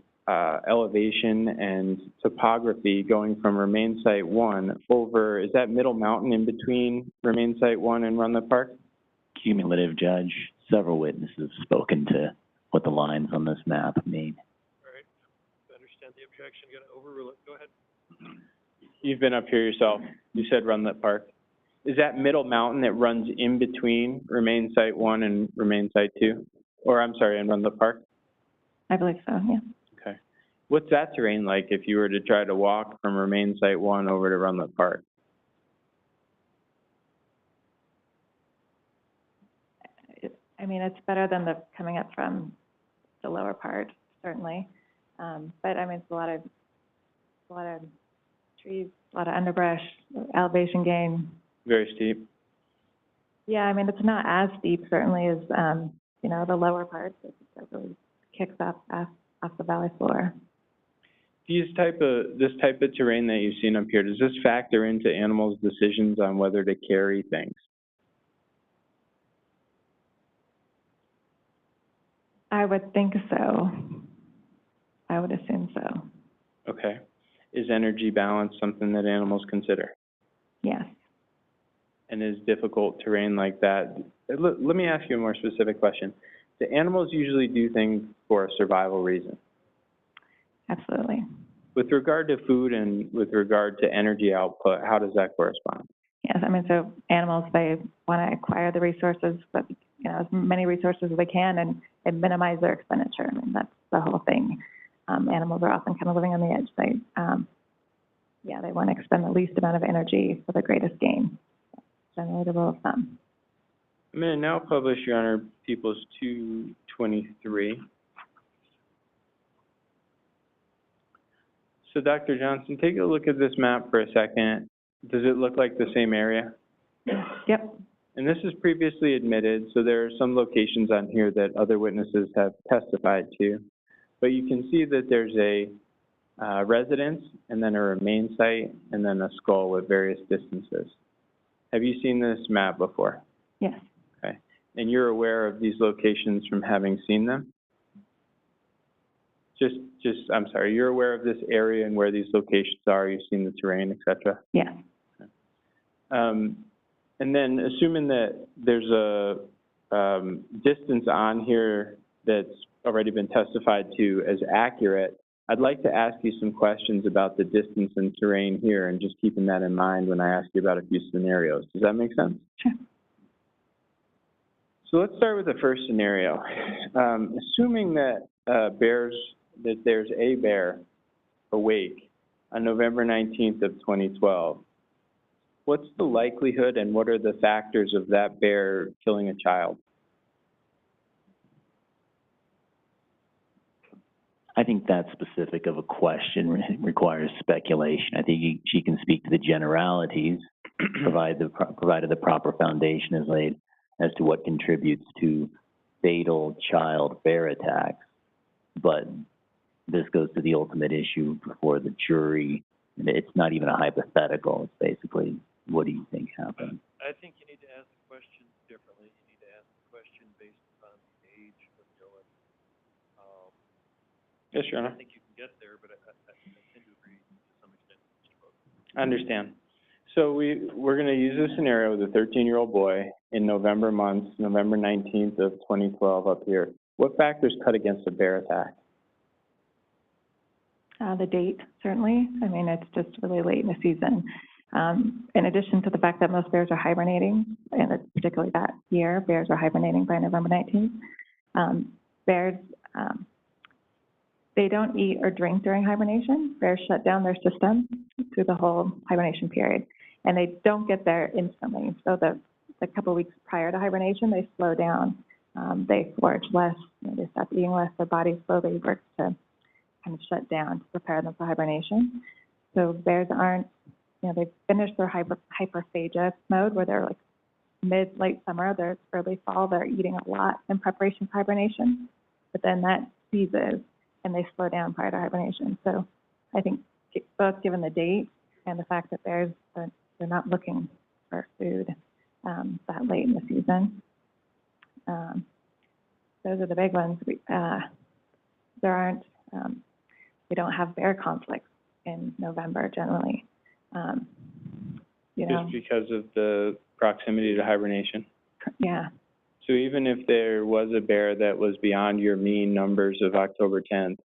elevation and topography going from Remain Site 1 over, is that Middle Mountain in between Remain Site 1 and Runlet Park? Cumulative, Judge. Several witnesses have spoken to what the lines on this map mean. All right, I understand the objection, gonna overrule it, go ahead. You've been up here yourself. You said Runlet Park. Is that Middle Mountain that runs in between Remain Site 1 and Remain Site 2? Or, I'm sorry, and Runlet Park? I believe so, yeah. Okay. What's that terrain like if you were to try to walk from Remain Site 1 over to Runlet Park? It's better than the coming up from the lower part, certainly. But it's a lot of trees, a lot of underbrush, elevation gain. Very steep. Yeah, it's not as steep certainly as the lower parts. It really kicks off the valley floor. This type of terrain that you've seen up here, does this factor into animals' decisions on whether to carry things? I would think so. I would assume so. Okay. Is energy balance something that animals consider? Yes. And is difficult terrain like that? Let me ask you a more specific question. Do animals usually do things for a survival reason? Absolutely. With regard to food and with regard to energy output, how does that correspond? Yes, I mean, so animals, they want to acquire the resources, but, as many resources as they can and minimize their expenditure. I mean, that's the whole thing. Animals are often kind of living on the edge. They want to expend the least amount of energy for the greatest gain. Generally the rule of thumb. I'm going to now publish, Your Honor, Peoples 223. So, Dr. Johnson, take a look at this map for a second. Does it look like the same area? Yep. And this is previously admitted, so there are some locations on here that other witnesses have testified to. But you can see that there's a residence, and then a remain site, and then a skull with various distances. Have you seen this map before? Yes. Okay. And you're aware of these locations from having seen them? I'm sorry, you're aware of this area and where these locations are, you've seen the terrain, et cetera? Yes. And then assuming that there's a distance on here that's already been testified to as accurate, I'd like to ask you some questions about the distance and terrain here, and just keeping that in mind when I ask you about a few scenarios. Does that make sense? Sure. So let's start with the first scenario. Assuming that there's a bear awake on November 19th of 2012, what's the likelihood and what are the factors of that bear killing a child? I think that specific of a question requires speculation. I think she can speak to the generalities, provided the proper foundation is laid as to what contributes to fatal child bear attacks. But this goes to the ultimate issue before the jury. It's not even a hypothetical. It's basically, what do you think happened? I think you need to ask the question differently. You need to ask the question based upon the age of Dylan. Yes, Your Honor. I think you can get there, but I tend to agree to some extent with Mr. Booker. I understand. So we're going to use a scenario with a 13-year-old boy in November month, November 19th of 2012 up here. What factors cut against a bear attack? The date, certainly. I mean, it's just really late in the season. In addition to the fact that most bears are hibernating, and it's particularly that year, bears are hibernating by November 19th. Bears, they don't eat or drink during hibernation. Bears shut down their system through the whole hibernation period, and they don't get there instantly. So the couple of weeks prior to hibernation, they slow down. They forage less, they stop eating less. Their body slowly works to kind of shut down to prepare them for hibernation. So bears aren't, they've finished their hyperphagia mode where they're like late summer, they're early fall, they're eating a lot in preparation for hibernation, but then that ceases and they slow down prior to hibernation. So I think both given the date and the fact that bears, they're not looking for food that late in the season. Those are the big ones. We don't have bear conflicts in November generally. Just because of the proximity to hibernation? Yeah. So even if there was a bear that was beyond your mean numbers of October 10th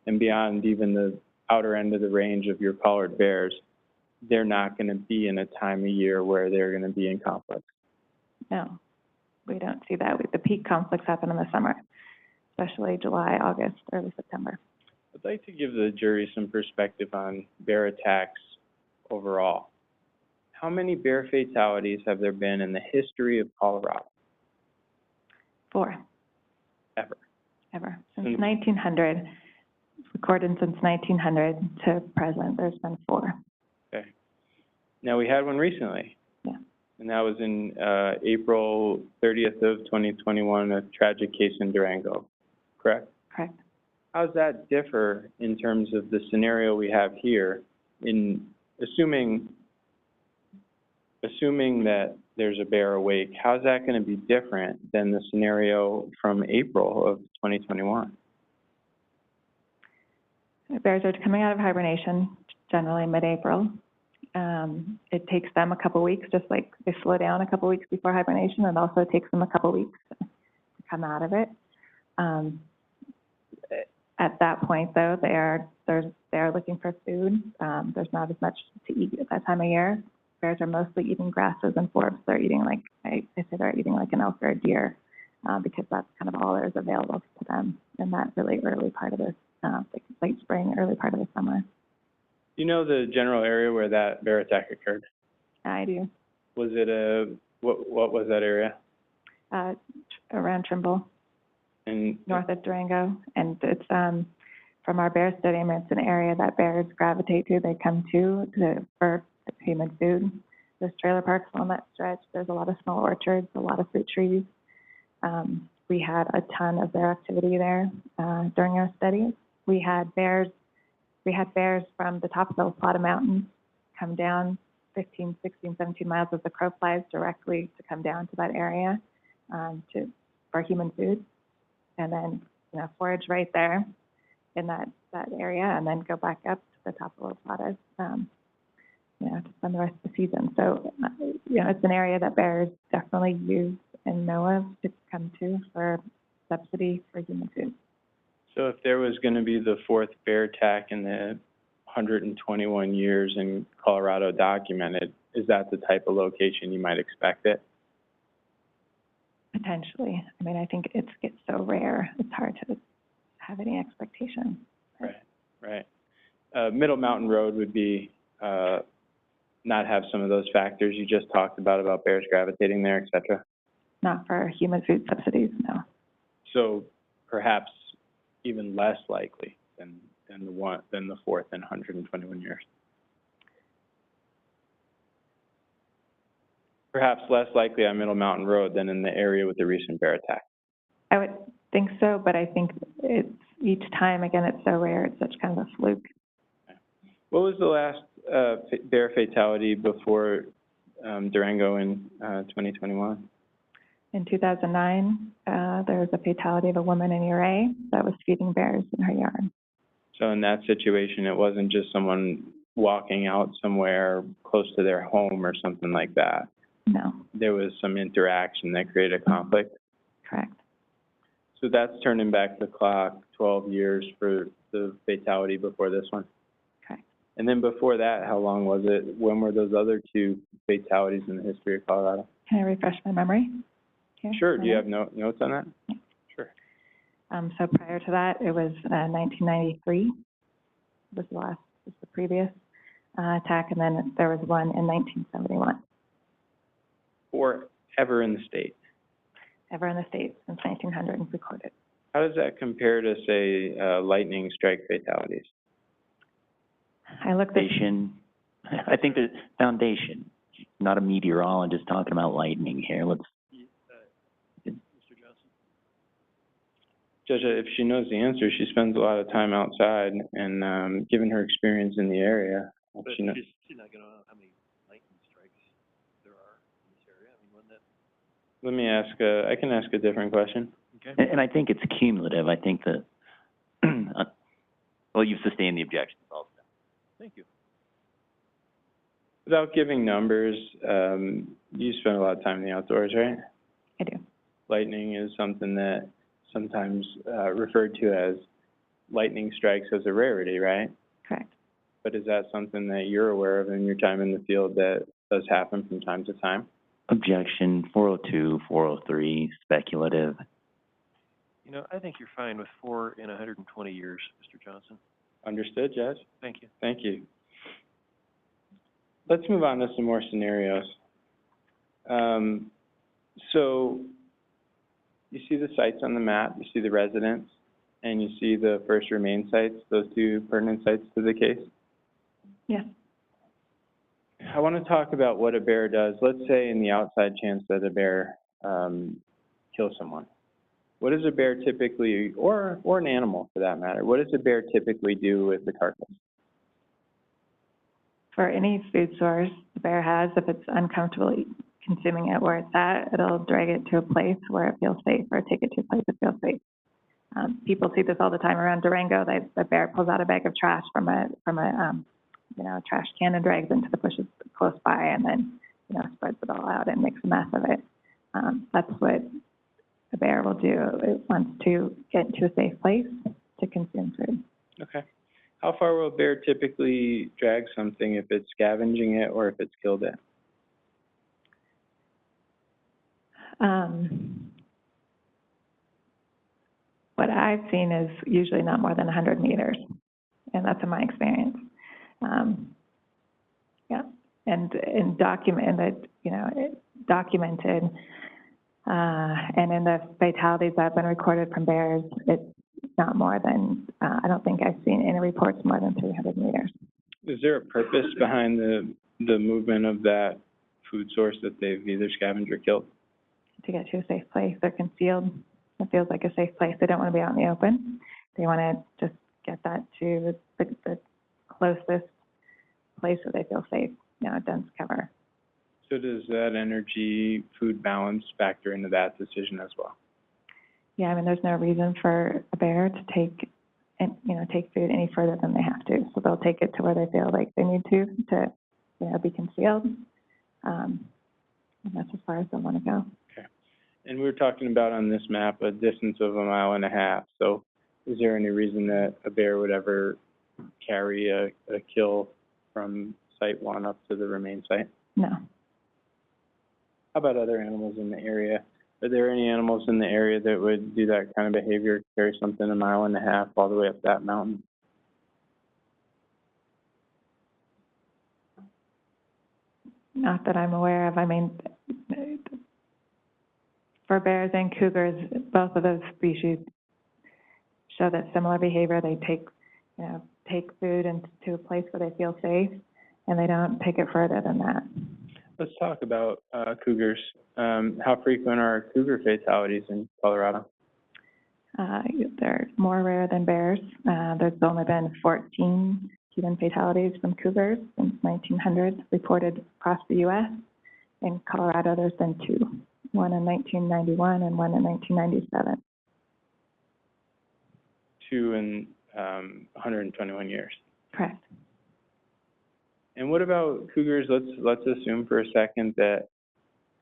and beyond even the outer end of the range of your collared bears, they're not going to be in a time of year where they're going to be in conflict? No, we don't see that. The peak conflicts happen in the summer, especially July, August, early September. I'd like to give the jury some perspective on bear attacks overall. How many bear fatalities have there been in the history of Colorado? 4. Ever? Since 1900, recorded since 1900 to present, there's been 4. Okay. Now, we had one recently. Yeah. And that was in April 30th of 2021, a tragic case in Durango, correct? Correct. How does that differ in terms of the scenario we have here, in assuming that there's a bear awake? How's that going to be different than the scenario from April of 2021? Bears are coming out of hibernation, generally mid-April. It takes them a couple weeks, just like they slow down a couple weeks before hibernation. It also takes them a couple weeks to come out of it. At that point, though, they are looking for food. There's not as much to eat at that time of year. Bears are mostly eating grasses and forbs. They're eating like, I say they're eating like an elk or a deer, because that's kind of all there is available to them in that really early part of this, late spring, early part of the summer. You know the general area where that bear attack occurred? I do. Was it what was that area? Around Trimble, And north of Durango, and it's from our bear study, it's an area that bears gravitate to. They come to for human food. There's trailer parks on that stretch. There's a lot of small orchards, a lot of fruit trees. We had a ton of bear activity there during our studies. We had bears from the top of those Plata Mountains come down 15, 16, 17 miles as the crow flies directly to come down to that area for human food, and then forage right there in that area, and then go back up to the top of the Platas, to spend the rest of the season. So, it's an area that bears definitely use and know of to come to for subsidy for human food. so if there was going to be the fourth bear attack in the 121 years in Colorado documented, is that the type of location you might expect it? Potentially. I mean, I think it's so rare, it's hard to have any expectation. Right. Middle Mountain Road would be, not have some of those factors you just talked about bears gravitating there, et cetera. Not for human food subsidies, no. So perhaps even less likely than the fourth in 121 years. Perhaps less likely on Middle Mountain Road than in the area with the recent bear attack. I would think so, but I think it's each time, again, it's so rare, it's such kind of a fluke. What was the last bear fatality before Durango in 2021? In 2009, there was a fatality of a woman in Ouray that was feeding bears in her yard. So in that situation, it wasn't just someone walking out somewhere close to their home or something like that. No. There was some interaction that created a conflict. Correct. So that's turning back the clock 12 years for the fatality before this one. Correct. And then before that, how long was it? When were those other two fatalities in the history of Colorado? Can I refresh my memory? Here? Sure. Do you have notes on that? Yeah. Sure. So prior to that, it was 1993. Was the previous attack, and then there was one in 1971. Or ever in the state? Ever in the state since 1900 recorded. How does that compare to, say, lightning strike fatalities? I looked at I think the foundation, not a meteorologist talking about lightning here. Let's. Mr. Johnson? Judge, if she knows the answer, she spends a lot of time outside, and given her experience in the area, But she knows. she's not gonna know how many lightning strikes there are in this area. I mean, wouldn't that? Let me ask, I can ask a different question. Okay. And I think it's cumulative. I think that, well, you've sustained the objections also. Thank you. Without giving numbers, you spend a lot of time in the outdoors, right? I do. Lightning is something that sometimes referred to as lightning strikes as a rarity, right? Correct. But is that something that you're aware of in your time in the field that does happen from time to time? Objection, 402, 403, speculative. I think you're fine with 4 in 120 years, Mr. Johnson. Understood, Judge? Thank you. Thank you. Let's move on to some more scenarios. So you see the sites on the map, you see the residents, and you see the first remain sites, those two pertinent sites to the case? Yes. I want to talk about what a bear does. Let's say in the outside chance that a bear kills someone. What does a bear typically, or an animal for that matter, what does a bear typically do with the carcass? For any food source the bear has, if it's uncomfortable consuming it where it's at, it'll drag it to a place where it feels safe, or take it to a place that feels safe. People see this all the time around Durango. The bear pulls out a bag of trash from a trash can and drags into the bushes close by and then, spreads it all out and makes a mess of it. That's what a bear will do. It wants to get into a safe place to consume food. Okay. How far will a bear typically drag something if it's scavenging it or if it's killed it? What I've seen is usually not more than 100 meters, and that's in my experience. Yeah, and documented, and in the fatalities that have been recorded from bears, it's not more than, I don't think I've seen any reports more than 300 meters. Is there a purpose behind the movement of that food source that they've either scavenged or killed? To get to a safe place. They're concealed. It feels like a safe place. They don't want to be out in the open. They want to just get that to the closest place where they feel safe, dense cover. So does that energy food balance factor into that decision as well? Yeah, I mean, there's no reason for a bear to take food any further than they have to. So they'll take it to where they feel like they need to be concealed. And that's as far as they want to go. Okay. And we were talking about on this map a distance of 1.5 miles. So is there any reason that a bear would ever carry a kill from site one up to the remain site? No. How about other animals in the area? Are there any animals in the area that would do that kind of behavior, carry something 1.5 miles all the way up that mountain? Not that I'm aware of. I mean, for bears and cougars, both of those species show that similar behavior. They take food into a place where they feel safe, and they don't take it further than that. Let's talk about cougars. How frequent are cougar fatalities in Colorado? They're more rare than bears. There's only been 14 human fatalities from cougars since 1900 reported across the U.S. In Colorado, there's been 2, one in 1991 and one in 1997. 2 in 121 years. Correct. And what about cougars? Let's assume for a second that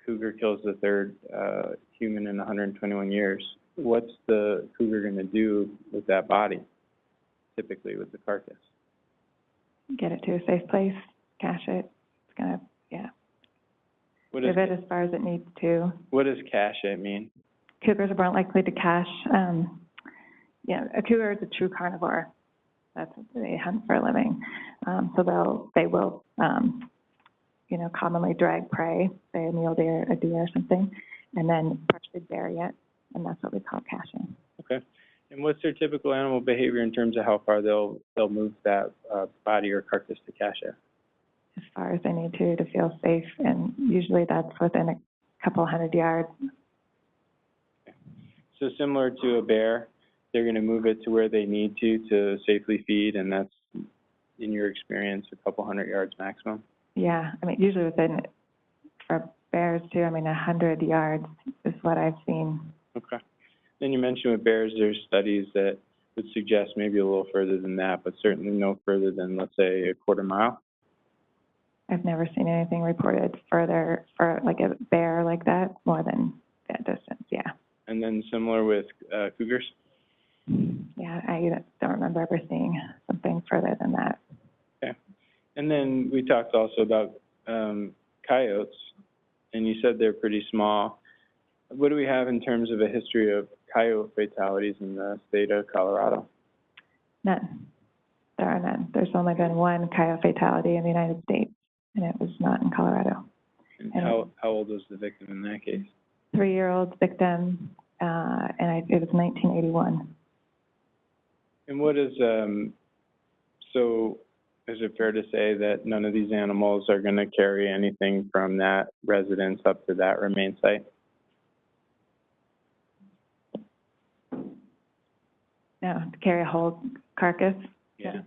cougar kills the third human in 121 years. What's the cougar going to do with that body, typically with the carcass? Get it to a safe place, cache it. It's going to, give it as far as it needs to. What does cache it mean? Cougars are more likely to cache. A cougar is a true carnivore. That's what they hunt for a living. So they will commonly drag prey, say a mule deer, a deer or something, and then partially bury it, and that's what we call caching. Okay. And what's their typical animal behavior in terms of how far they'll move that body or carcass to cache it? As far as they need to feel safe, and usually that's within a couple 100 yards. Okay. So similar to a bear, they're going to move it to where they need to safely feed, and that's, in your experience, a couple 100 yards maximum? Yeah, I mean, usually for bears too, 100 yards is what I've seen. Okay. Then you mentioned with bears, there's studies that would suggest maybe a little further than that, but certainly no further than, let's say, a quarter mile. I've never seen anything reported further for like a bear like that, more than that distance, yeah. And then similar with cougars? Yeah, I don't remember ever seeing something further than that. Okay. And then we talked also about coyotes, and you said they're pretty small. What do we have in terms of a history of coyote fatalities in the state of Colorado? None. There are none. There's only been one coyote fatality in the United States, and it was not in Colorado. And how old was the victim in that case? 3-year-old victim, and it was 1981. And what is, so is it fair to say that none of these animals are going to carry anything from that residence up to that remain site? No, to carry a whole carcass? Yeah.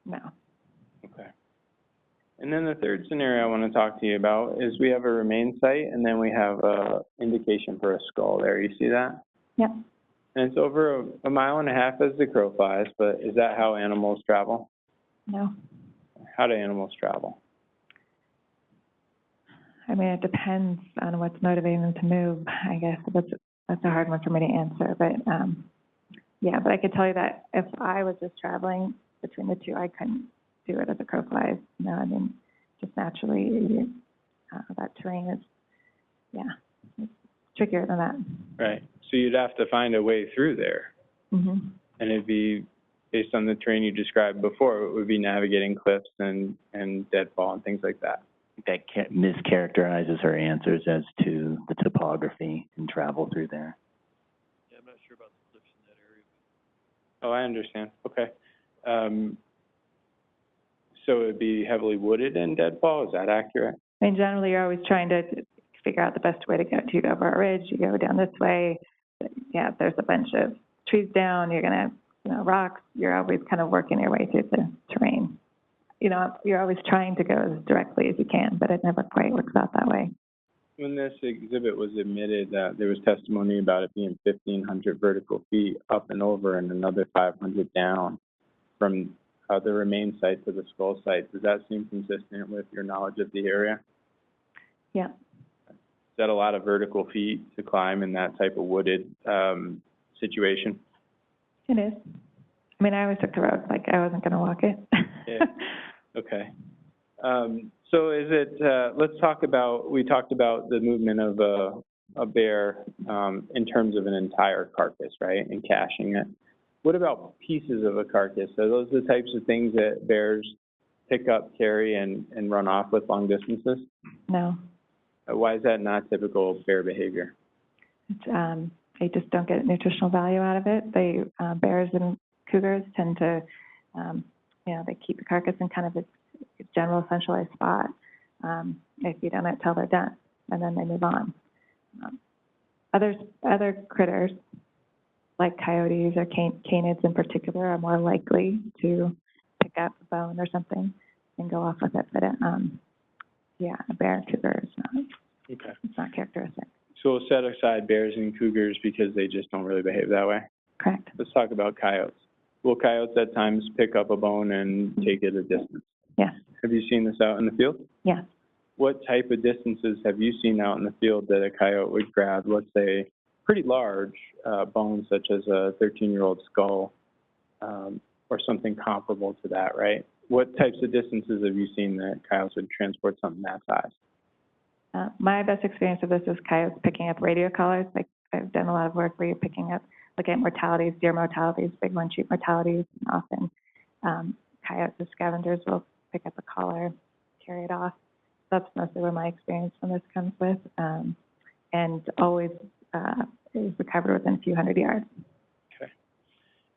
No. Okay. And then the third scenario I want to talk to you about is we have a remain site, and then we have a indication for a skull there. You see that? Yep. And it's over 1.5 miles as the crow flies, but is that how animals travel? No. How do animals travel? I mean, it depends on what's motivating them to move, I guess. That's a hard one for me to answer, but, yeah, but I could tell you that if I was just traveling between the two, I couldn't do it as a crow flies. You know, I mean, just naturally, that terrain is, yeah, it's trickier than that. Right. So you'd have to find a way through there. Mm-hmm. And it'd be, based on the terrain you described before, it would be navigating cliffs and deadfall and things like that. That mischaracterizes her answers as to the topography and travel through there. Yeah, I'm not sure about the cliffs in that area. Oh, I understand. Okay. So it'd be heavily wooded in deadfall, is that accurate? I mean, generally, you're always trying to figure out the best way to go. You go over a ridge, you go down this way. Yeah, if there's a bunch of trees down, you're gonna, rocks. You're always kind of working your way through the terrain. You know, you're always trying to go as directly as you can, but it never quite works out that way. When this exhibit was admitted, there was testimony about it being 1,500 vertical feet up and over and another 500 down from the remain site to the skull site. Does that seem consistent with your knowledge of the area? Yeah. Is that a lot of vertical feet to climb in that type of wooded situation? It is. I mean, I always took the road, like I wasn't gonna walk it. Yeah. Okay. So is it, let's talk about, we talked about the movement of a bear in terms of an entire carcass, right, and caching it. What about pieces of a carcass? Are those the types of things that bears pick up, carry, and run off with long distances? No. Why is that not typical bear behavior? It's, they just don't get nutritional value out of it. They, bears and cougars tend to, they keep the carcass in kind of its general centralized spot. They feed on it till they're done, and then they move on. Other critters, like coyotes or canids in particular, are more likely to pick up a bone or something and go off with it. But, a bear and cougar is not, Okay. it's not characteristic. So we'll set aside bears and cougars because they just don't really behave that way. Correct. Let's talk about coyotes. Will coyotes at times pick up a bone and take it a distance? Yes. Have you seen this out in the field? Yes. What type of distances have you seen out in the field that a coyote would grab, let's say, pretty large bones such as a 13-year-old skull or something comparable to that, right? What types of distances have you seen that coyotes would transport something that size? My best experience of this is coyotes picking up radio collars. Like, I've done a lot of work where you're picking up, looking at mortalities, deer mortalities, bighorn sheep mortalities, and often coyotes as scavengers will pick up a collar, carry it off. That's mostly where my experience from this comes with, and always is recovered within a few hundred yards. Okay.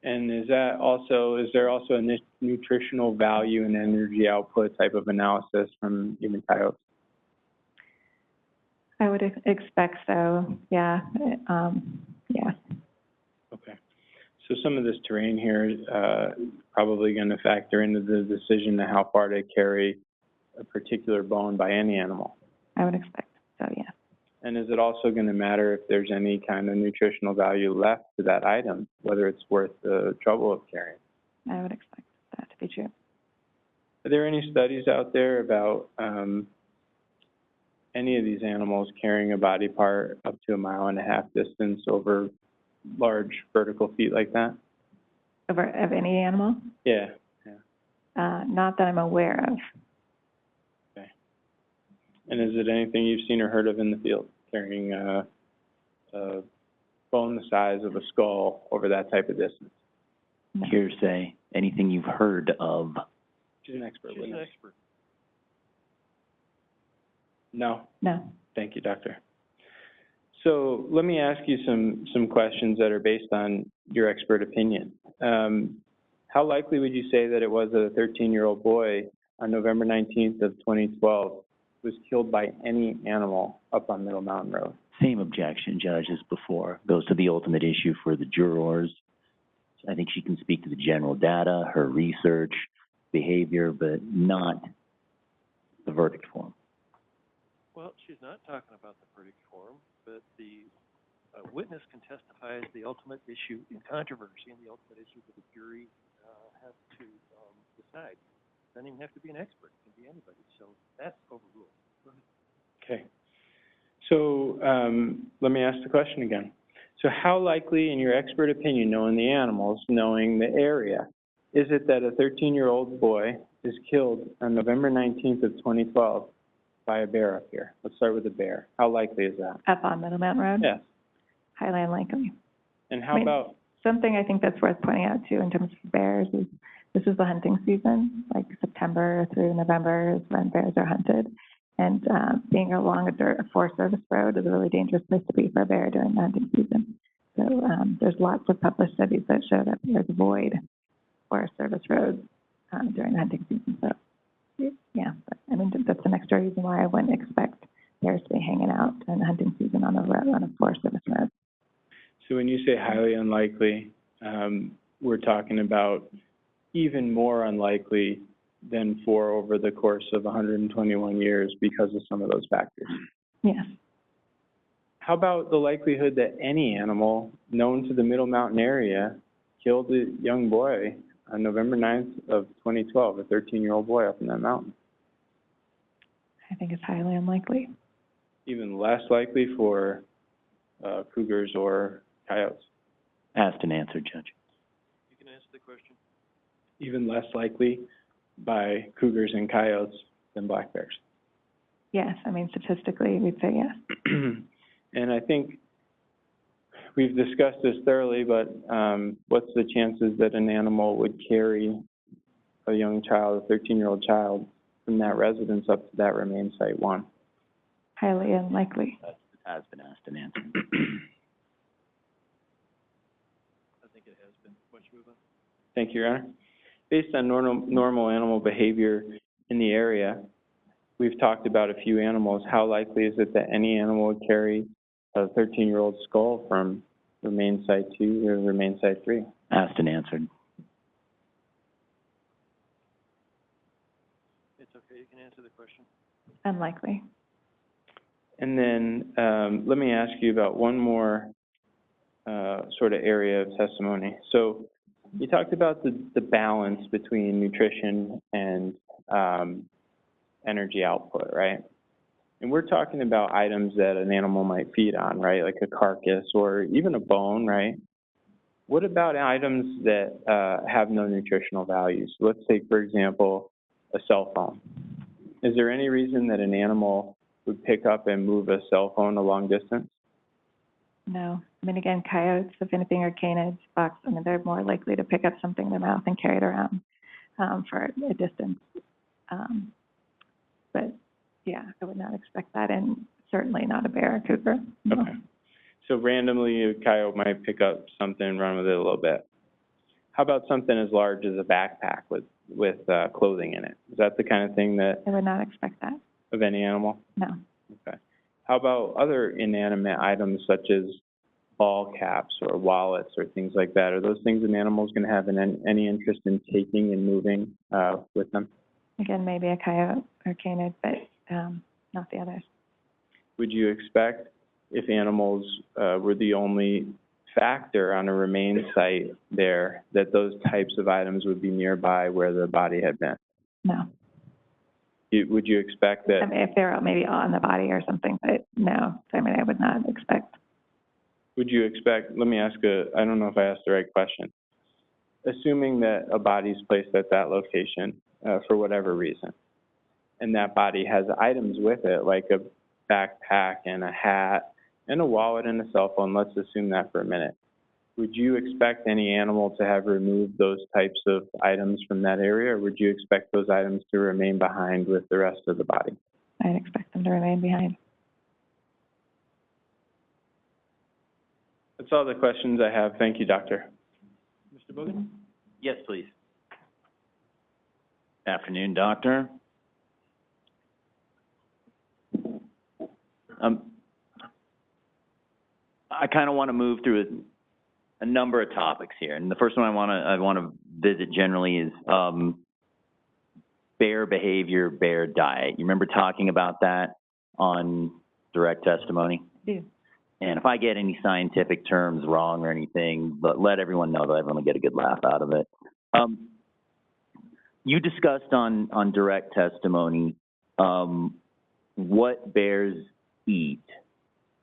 And is there also a nutritional value and energy output type of analysis from even coyotes? I would expect so, yeah. Yeah. Okay. So some of this terrain here is probably going to factor into the decision of how far to carry a particular bone by any animal. I would expect so, yeah. And is it also going to matter if there's any kind of nutritional value left to that item, whether it's worth the trouble of carrying? I would expect that to be true. Are there any studies out there about any of these animals carrying a body part up to 1.5 miles distance over large vertical feet like that? Of any animal? Yeah. Not that I'm aware of. Okay. And is it anything you've seen or heard of in the field, carrying a bone the size of a skull over that type of distance? No. Hearsay, anything you've heard of? She's an expert She's an witness. expert. No? No. Thank you, doctor. So let me ask you some questions that are based on your expert opinion. How likely would you say that it was that a 13-year-old boy on November 19th of 2012 was killed by any animal up on Middle Mountain Road? Same objection, Judge, as before. Goes to the ultimate issue for the jurors. I think she can speak to the general data, her research, behavior, but not the verdict form. Well, she's not talking about the verdict form, but the witness can testify as the ultimate issue in controversy and the ultimate issue that the jury has to decide. doesn't even have to be an expert, it can be anybody, so that's overruled. Go ahead. Okay. So, let me ask the question again. So how likely, in your expert opinion, knowing the animals, knowing the area, is it that a 13-year-old boy is killed on November 19th of 2012 by a bear up here? Let's start with the bear. How likely is that? Up on Middle Mountain Road? Yes. Highly unlikely. And how about, Something I think that's worth pointing out too in terms of bears is this is the hunting season, like September through November is when bears are hunted. And being along a Forest Service road is a really dangerous place to be for a bear during the hunting season. So there's lots of published studies that show that bears avoid Forest Service roads during the hunting season. So yeah, I mean, that's an extra reason why I wouldn't expect bears to be hanging out during the hunting season on a Forest Service road. so when you say highly unlikely, we're talking about even more unlikely than 4 over the course of 121 years because of some of those factors. Yes. How about the likelihood that any animal known to the Middle Mountain area killed a young boy on November 9th of 2012, a 13-year-old boy up in that mountain? I think it's highly unlikely. Even less likely for cougars or coyotes? Asked and answered, Judge. You can answer the question. Even less likely by cougars and coyotes than black bears? Yes, I mean, statistically, we'd say yes. And I think we've discussed this thoroughly, but what's the chances that an animal would carry a young child, a 13-year-old child, from that residence up to that remain site 1? Highly unlikely. That has been asked and answered. I think it has been. Why don't you move on? Thank you, Your Honor. Based on normal animal behavior in the area, we've talked about a few animals. How likely is it that any animal would carry a 13-year-old skull from remain site 2 to remain site 3? Asked and answered. It's okay, you can answer the question. Unlikely. And then let me ask you about one more sort of area of testimony. So you talked about the balance between nutrition and energy output, right? And we're talking about items that an animal might feed on, right? Like a carcass or even a bone, right? What about items that have no nutritional values? Let's take, for example, a cell phone. Is there any reason that an animal would pick up and move a cell phone a long distance? No. I mean, again, coyotes, if anything, are canids, fox. I mean, they're more likely to pick up something in their mouth and carry it around for a distance. But yeah, I would not expect that, and certainly not a bear or cougar. No. Okay. So randomly, a coyote might pick up something and run with it a little bit. How about something as large as a backpack with clothing in it? Is that the kind of thing that, I would not expect that. of any animal? No. Okay. How about other inanimate items such as ball caps or wallets or things like that? Are those things an animal's going to have any interest in taking and moving with them? Again, maybe a coyote or canid, but not the others. Would you expect, if animals were the only factor on a remain site there, that those types of items would be nearby where the body had been? No. Would you expect that? I mean, if they're maybe on the body or something, but no. I mean, I would not expect. Would you expect, let me ask I don't know if I asked the right question. Assuming that a body's placed at that location for whatever reason, and that body has items with it, like a backpack and a hat and a wallet and a cell phone, let's assume that for a minute. Would you expect any animal to have removed those types of items from that area, or would you expect those items to remain behind with the rest of the body? I'd expect them to remain behind. That's all the questions I have. Thank you, Doctor. Mr. Bogan? Yes, please. Afternoon, Doctor. I kind of want to move through a number of topics here, and the first one I want to visit generally is bear behavior, bear diet. You remember talking about that on direct testimony? I do. And if I get any scientific terms wrong or anything, but let everyone know that everyone will get a good laugh out of it. you discussed on direct testimony, what bears eat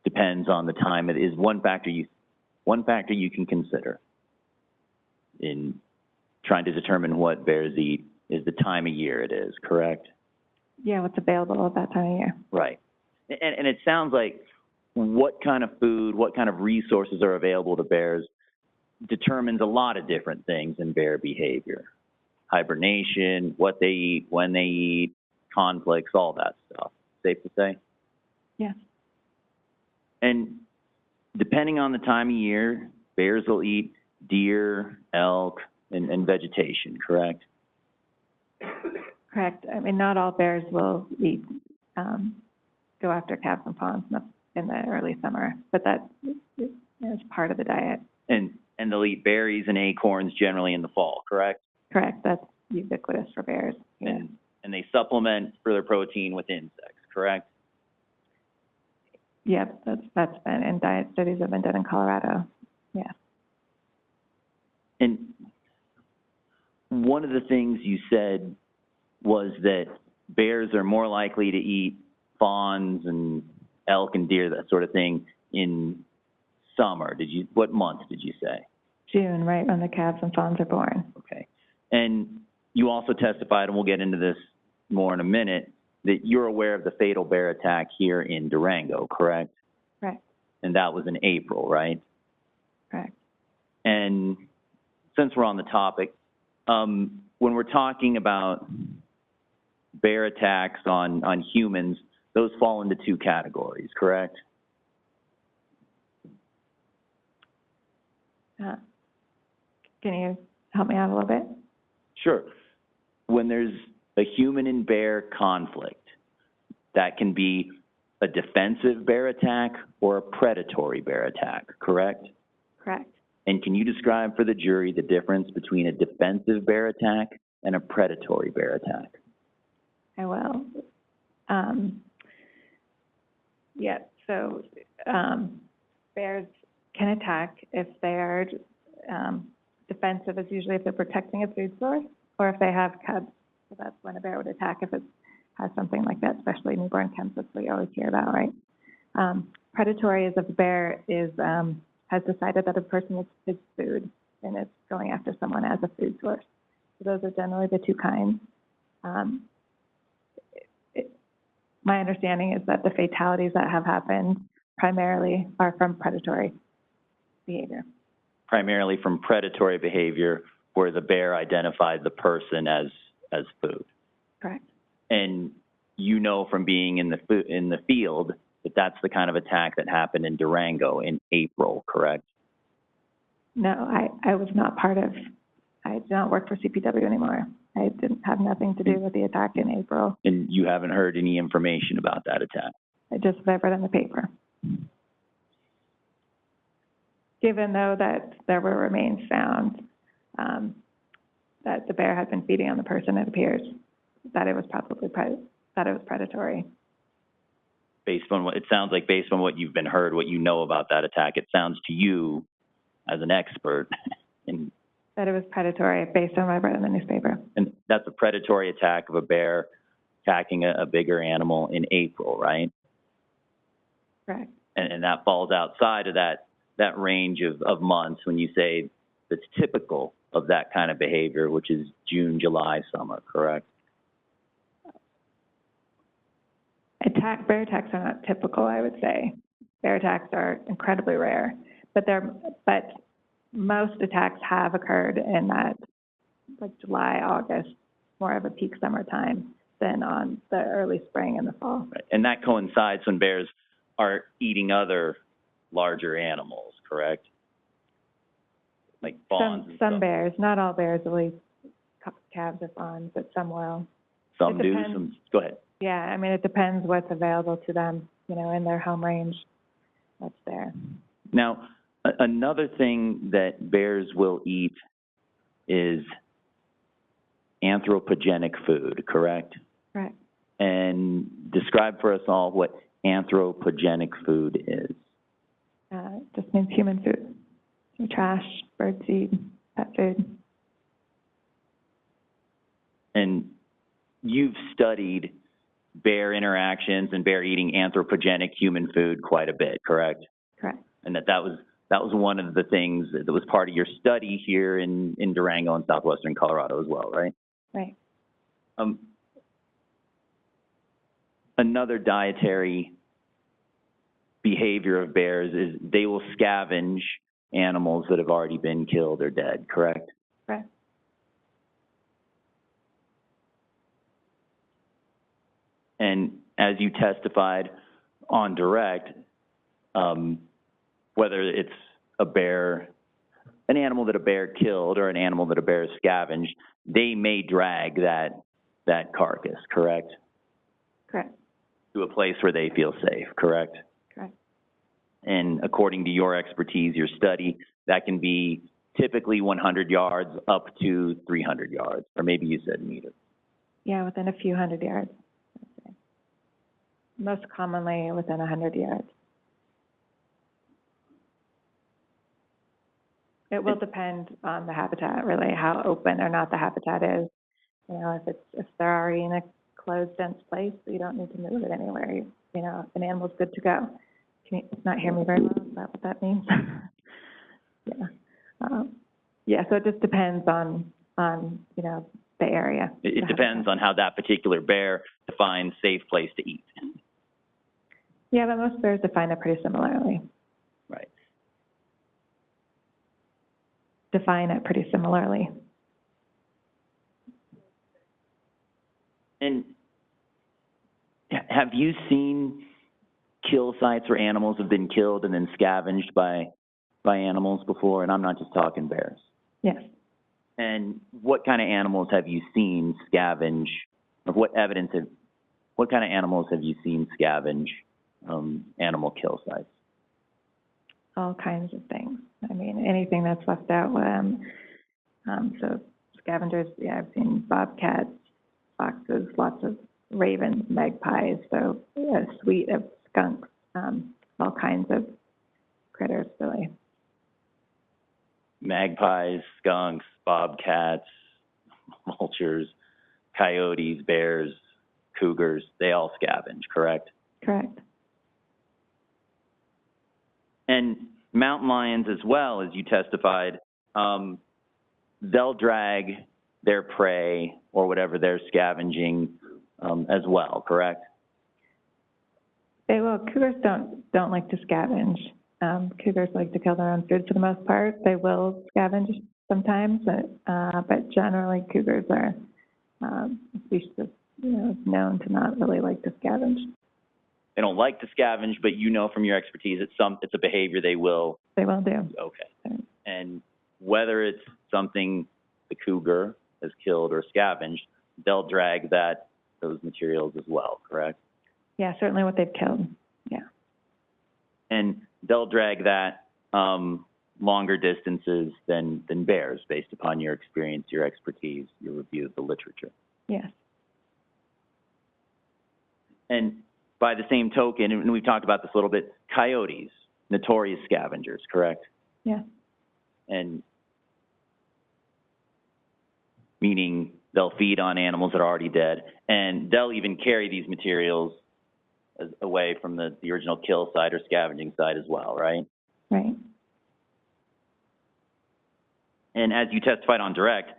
depends on the time. It is one factor you can consider in trying to determine what bears eat is the time of year it is, correct? Yeah, what's available at that time of year. Right. And it sounds like what kind of food, what kind of resources are available to bears determines a lot of different things in bear behavior. Hibernation, what they eat, when they eat, conflicts, all that stuff. Safe to say? Yes. And depending on the time of year, bears will eat deer, elk, and vegetation, correct? Correct. I mean, not all bears will eat, go after calves and fawns in the early summer, but that is part of the diet. And they'll eat berries and acorns generally in the fall, correct? Correct. That's ubiquitous for bears. Yeah. And they supplement for their protein with insects, correct? Yep, that's been, and diet studies have been done in Colorado. Yeah. And one of the things you said was that bears are more likely to eat fawns and elk and deer, that sort of thing, in summer. What month did you say? June, right when the calves and fawns are born. Okay. And you also testified, and we'll get into this more in a minute, that you're aware of the fatal bear attack here in Durango, correct? Correct. And that was in April, right? Correct. And since we're on the topic, when we're talking about bear attacks on humans, those fall into two categories, correct? Can you help me out a little bit? Sure. When there's a human and bear conflict, that can be a defensive bear attack or a predatory bear attack, correct? Correct. And can you describe for the jury the difference between a defensive bear attack and a predatory bear attack? I will. Yeah, so bears can attack if they are defensive, is usually if they're protecting a food source or if they have cubs. So that's when a bear would attack, if it has something like that, especially newborn cubs. That's what you always hear about, right? Predatory is if a bear has decided that a person is food and it's going after someone as a food source. So those are generally the two kinds. My understanding is that the fatalities that have happened primarily are from predatory behavior. Primarily from predatory behavior where the bear identified the person as food. Correct. And you know from being in the field that that's the kind of attack that happened in Durango in April, correct? No, I was not I do not work for CPW anymore. I didn't have nothing to do with the attack in April. And you haven't heard any information about that attack? I just read in the paper. Given, though, that there were remains found, that the bear had been feeding on the person, it appears that it was probably predatory. Based on it sounds like based on what you've been heard, what you know about that attack, it sounds to you, as an expert, That it was predatory based on what I read in the newspaper. And that's a predatory attack of a bear attacking a bigger animal in April, right? Correct. And that falls outside of that range of months when you say that's typical of that kind of behavior, which is June, July, summer, correct? Bear attacks are not typical, I would say. Bear attacks are incredibly rare, but most attacks have occurred in that, like July, August, more of a peak summertime than on the early spring and the fall. Right. And that coincides when bears are eating other larger animals, correct? Like fawns and Some stuff. bears, not all bears will eat calves or fawns, but some will. Some It do, depends. some, go ahead. Yeah, I mean, it depends what's available to them, in their home range, what's there. Now, another thing that bears will eat is anthropogenic food, correct? Correct. And describe for us all what anthropogenic food is. Just means human food. So trash, birdseed, pet food. And you've studied bear interactions and bear eating anthropogenic human food quite a bit, correct? Correct. And that was one of the things that was part of your study here in Durango and southwestern Colorado as well, right? Right. Another dietary behavior of bears is they will scavenge animals that have already been killed or dead, correct? Correct. And as you testified on direct, whether it's an animal that a bear killed or an animal that a bear scavenged, they may drag that carcass, correct? Correct. To a place where they feel safe, correct? Correct. And according to your expertise, your study, that can be typically 100 yards up to 300 yards, or maybe you said meters. Yeah, within a few hundred yards. I'd say. Most commonly within 100 yards. It will depend on the habitat, really, how open or not the habitat is. You know, if they're already in a closed, dense place, you don't need to move it anywhere. You know, an animal's good to go. Can you not hear me very well? Is that what that means? Yeah. Yeah, so it just depends on you know, the area. It depends on how that particular bear defines safe place to eat. Yeah, but most bears define it pretty similarly. Right. Define it pretty similarly. And have you seen kill sites where animals have been killed and then scavenged by animals before? And I'm not just talking bears. Yes. And what kind of animals have you seen scavenge, or what kind of animals have you seen scavenge animal kill sites? All kinds of things. I mean, anything that's left out. So scavengers, yeah, I've seen bobcats, foxes, lots of ravens, magpies, so a suite of skunks, all kinds of critters, really. Magpies, skunks, bobcats, vultures, coyotes, bears, cougars, they all scavenge, correct? Correct. And mountain lions as well, as you testified, they'll drag their prey or whatever they're scavenging as well, correct? They will. Cougars don't like to scavenge. Cougars like to kill their own food for the most part. They will scavenge sometimes, but generally cougars are a species that's, you know, known to not really like to scavenge. They don't like to scavenge, but you know from your expertise it's a behavior they will. They will do. Okay. Right. And whether it's something the cougar has killed or scavenged, they'll drag those materials as well, correct? Yeah, certainly what they've killed. Yeah. And they'll drag that longer distances than bears, based upon your experience, your expertise, your review of the literature. Yes. And by the same token, and we've talked about this a little bit, coyotes, notorious scavengers, correct? Yeah. And meaning they'll feed on animals that are already dead, and they'll even carry these materials away from the original kill site or scavenging site as well, right? Right. And as you testified on direct,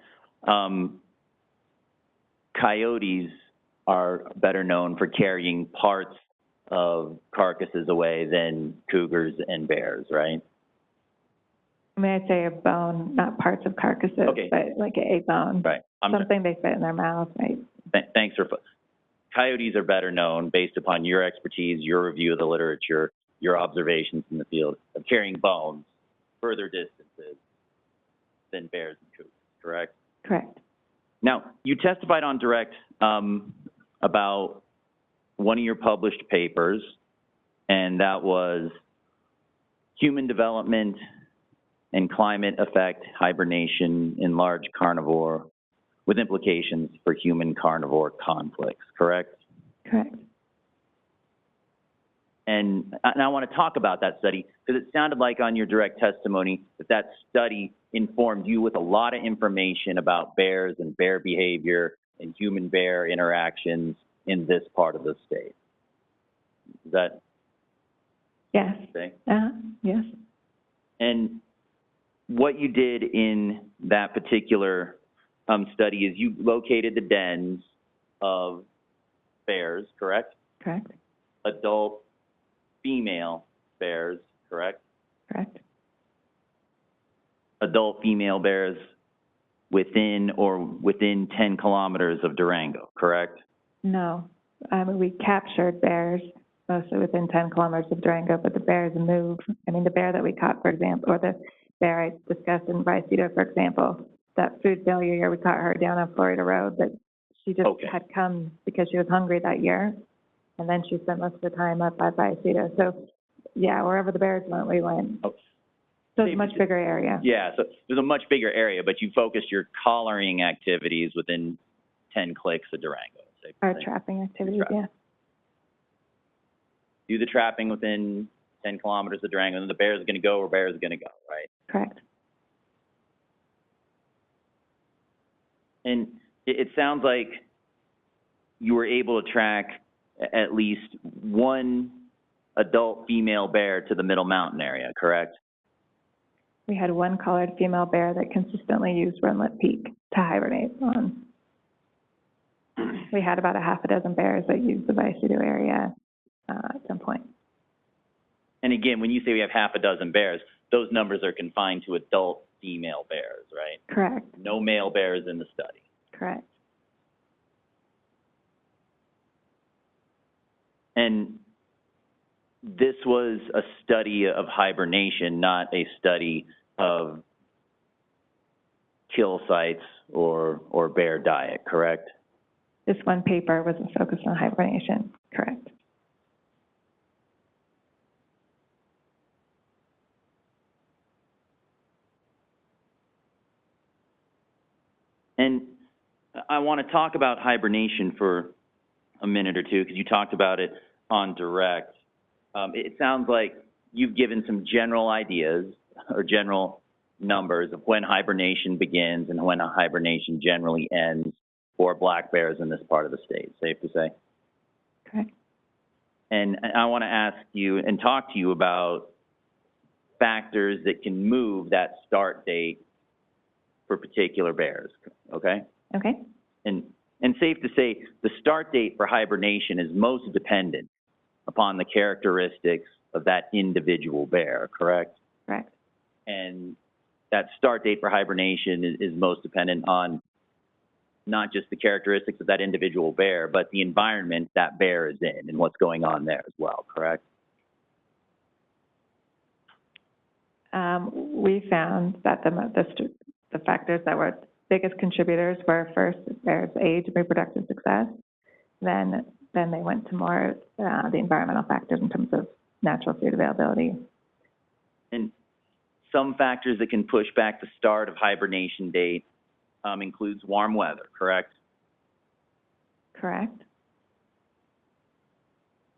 coyotes are better known for carrying parts of carcasses away than cougars and bears, right? I mean, I'd say a bone, not parts of carcasses, Okay. but like a bone. Right. Something they fit in their mouth, right? Thanks for. Coyotes are better known, based upon your expertise, your review of the literature, your observations in the field, of carrying bones further distances than bears and cougars, correct? Correct. Now, you testified on direct about one of your published papers, and that was Human Development and Climate Effect Hibernation in Large Carnivore with Implications for Human-Carnivore Conflicts, correct? Correct. And I want to talk about that study, because it sounded like on your direct testimony that study informed you with a lot of information about bears and bear behavior and human-bear interactions in this part of the state. Is that Yes. okay? Yes. And what you did in that particular study is you located the dens of bears, correct? Correct. Adult female bears, correct? Correct. Adult female bears within 10 kilometers of Durango, correct? No. We captured bears mostly within 10 kilometers of Durango, but the bears move. I mean, the bear that we caught, for example, or the bear I discussed in Vallecito, for example, that food failure year, we caught her down on Florida Road, but she just Okay. had come because she was hungry that year, and then she spent most of the time up by Vallecito. So, yeah, wherever the bears went, we went. Oh. So it's a much bigger area. Yeah, so there's a much bigger area, but you focused your collaring activities within 10 clicks of Durango. safe to Our say. trapping activities, Trapping. yeah. Do the trapping within 10 kilometers of Durango, and then the bear's going to go where bear's going to go, right? Correct. And it sounds like you were able to track at least one adult female bear to the Middle Mountain area, correct? We had one collared female bear that consistently used Runlet Peak to hibernate on. We had about a half a dozen bears that used the Vallecito area at some point. And again, when you say we have half a dozen bears, those numbers are confined to adult female bears, right? Correct. No male bears in the study. Correct. And this was a study of hibernation, not a study of kill sites or bear diet, correct? This one paper was focused on hibernation. Correct. And I want to talk about hibernation for a minute or two, because you talked about it on direct. It sounds like you've given some general ideas or general numbers of when hibernation begins and when a hibernation generally ends for black bears in this part of the state, safe to say? Correct. And I want to ask you and talk to you about factors that can move that start date for particular bears, okay? Okay. And safe to say, the start date for hibernation is most dependent upon the characteristics of that individual bear, correct? Correct. And that start date for hibernation is most dependent on not just the characteristics of that individual bear, but the environment that bear is in and what's going on there as well, correct? We found that the factors that were biggest contributors were first bear's age and reproductive success. Then they went to more the environmental factors in terms of natural food availability. And some factors that can push back the start of hibernation date includes warm weather, correct? Correct.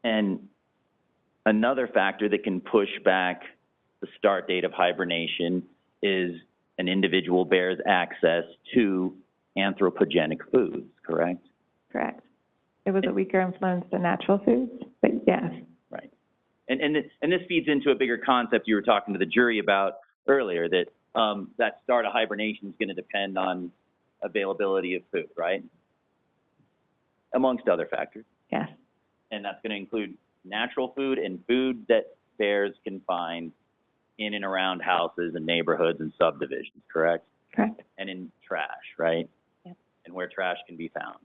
And another factor that can push back the start date of hibernation is an individual bear's access to anthropogenic foods, correct? Correct. It was a weaker influence than natural foods, but yes. Right. And this feeds into a bigger concept you were talking to the jury about earlier, that that start of hibernation is going to depend on availability of food, right? Amongst other factors. Yes. And that's going to include natural food and food that bears can find in and around houses and neighborhoods and subdivisions, correct? Correct. And in trash, right? Yep. And where trash can be found.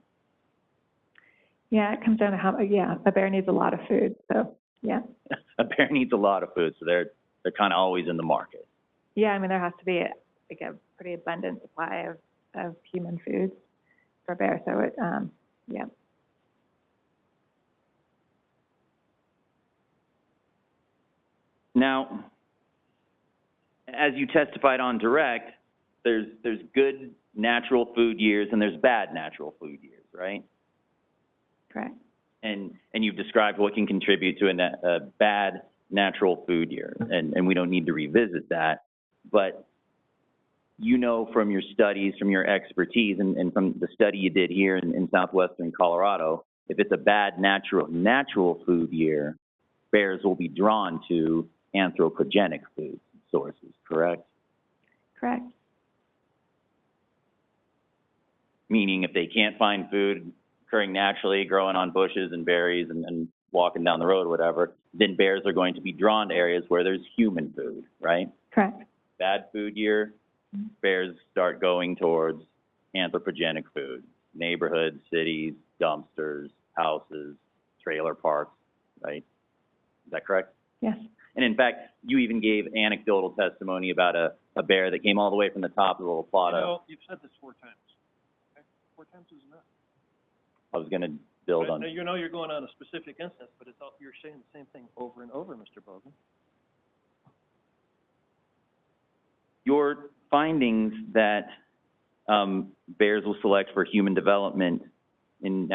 Yeah, it comes down to how, a bear needs a lot of food, so, yeah. A bear needs a lot of food, so they're kind of always in the market. Yeah, I mean, there has to be a pretty abundant supply of human foods for bears, so it, yeah. Now, as you testified on direct, there's good natural food years and there's bad natural food years, right? Correct. And you've described what can contribute to a bad natural food year, and we don't need to revisit that. But you know from your studies, from your expertise, and from the study you did here in southwestern Colorado, if it's a bad natural food year, bears will be drawn to anthropogenic food sources, correct? Correct. Meaning if they can't find food occurring naturally, growing on bushes and berries and walking down the road or whatever, then bears are going to be drawn to areas where there's human food, right? Correct. Bad food year, bears start going towards anthropogenic food, neighborhoods, cities, dumpsters, houses, trailer parks, right? Is that correct? Yes. And in fact, you even gave anecdotal testimony about a bear that came all the way from the top of the little plot. You know, you've said this 4 times. Okay? 4 times is enough. I was gonna build on. Now, you know you're going on a specific instance, but it's all, you're saying the same thing over and over, Mr. Bogan. Your findings that bears will select for human development in